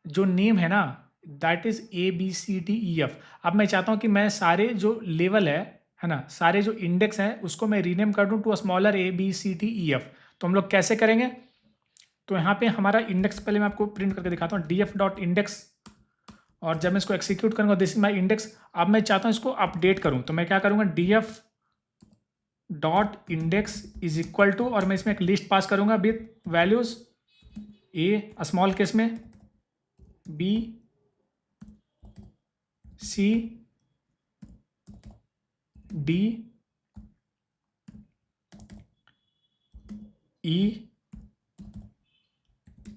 जो नेम है ना दैट इज ABCDEF। अब मैं चाहता हूँ कि मैं सारे जो लेवल है ना, सारे जो इंडेक्स हैं उसको मैं रीनेम कर दूँ टू स्मॉलर ABCDEF। तो हम लोग कैसे करेंगे, तो यहाँ पे हमारा इंडेक्स पहले मैं आपको प्रिंट करके दिखाता हूँ, DF डॉट इंडेक्स, और जब मैं इसको एक्सिक्यूट करूँगा दिस इज माई इंडेक्स। अब मैं चाहता हूँ इसको अपडेट करूँ तो मैं क्या करूँगा DF dot index is equal to, और मैं इसमें एक लिस्ट पास करूँगा with values A small case में, B C D E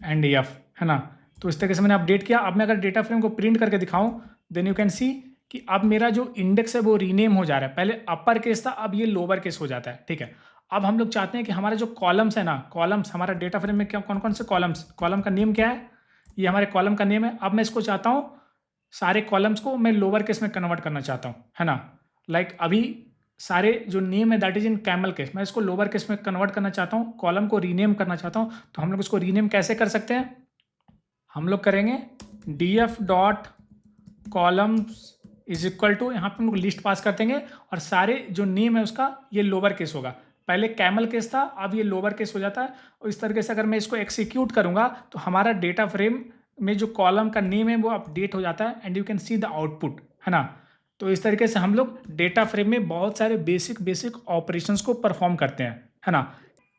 and F, है ना। तो इस तरीके से मैंने अपडेट किया। अब मैं अगर डेटा फ्रेम को प्रिंट करके दिखाऊं देन यू कैन सी कि अब मेरा जो इंडेक्स है वो रीनेम हो जा रहा है। पहले अपर केस था, अब ये लोअर केस हो जाता है, ठीक है। अब हम लोग चाहते हैं कि हमारे जो कॉलम्स है ना, कॉलम्स हमारा डेटा फ्रेम में क्या कौन कौन से कॉलम्स, कॉलम का नेम क्या है, ये हमारे कॉलम का नेम है। अब मैं इसको चाहता हूँ सारे कॉलम्स को मैं लोअर केस में कन्वर्ट करना चाहता हूँ, है ना। लाइक अभी सारे जो नेम है that is in camel case, मैं इसको लोअर केस में कन्वर्ट करना चाहता हूँ, कॉलम को रीनेम करना चाहता हूँ। तो हम लोग इसको रीनेम कैसे कर सकते हैं, हम लोग करेंगे DF dot columns is equal to, यहाँ पे हम लोग लिस्ट पास कर देंगे और सारे जो नेम है उसका ये लोअर केस होगा। पहले कैमल केस था, अब ये लोअर केस हो जाता है। और इस तरीके से अगर मैं इसको एक्सिक्यूट करूंगा तो हमारा डेटा फ्रेम में जो कॉलम का नेम है वो अपडेट हो जाता है and you can see the output, है ना। तो इस तरीके से हम लोग डेटा फ्रेम में बहुत सारे बेसिक ऑपरेशंस को परफॉर्म करते हैं, है ना।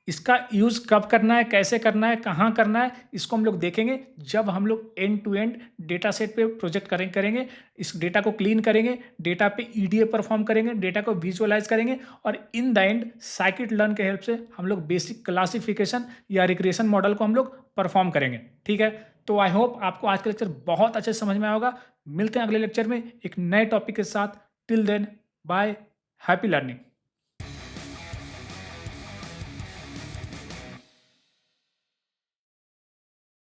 इसका यूज़ कब करना है, कैसे करना है, कहाँ करना है, इसको हम लोग देखेंगे जब हम लोग end to end data set पे प्रोजेक्ट करेंगे। इस डेटा को क्लीन करेंगे, डेटा पे ईडीए परफॉर्म करेंगे, डेटा को विजुअलाइज करेंगे और in the end scikit learn के हेल्प से हम लोग बेसिक क्लासिफिकेशन या रिग्रेशन मॉडल को हम लोग परफॉर्म करेंगे। ठीक है, तो आई होप आपको आज का लेक्चर बहुत अच्छे से समझ में आया होगा। मिलते हैं अगले लेक्चर में एक नए टॉपिक के साथ। Till then bye, happy learning.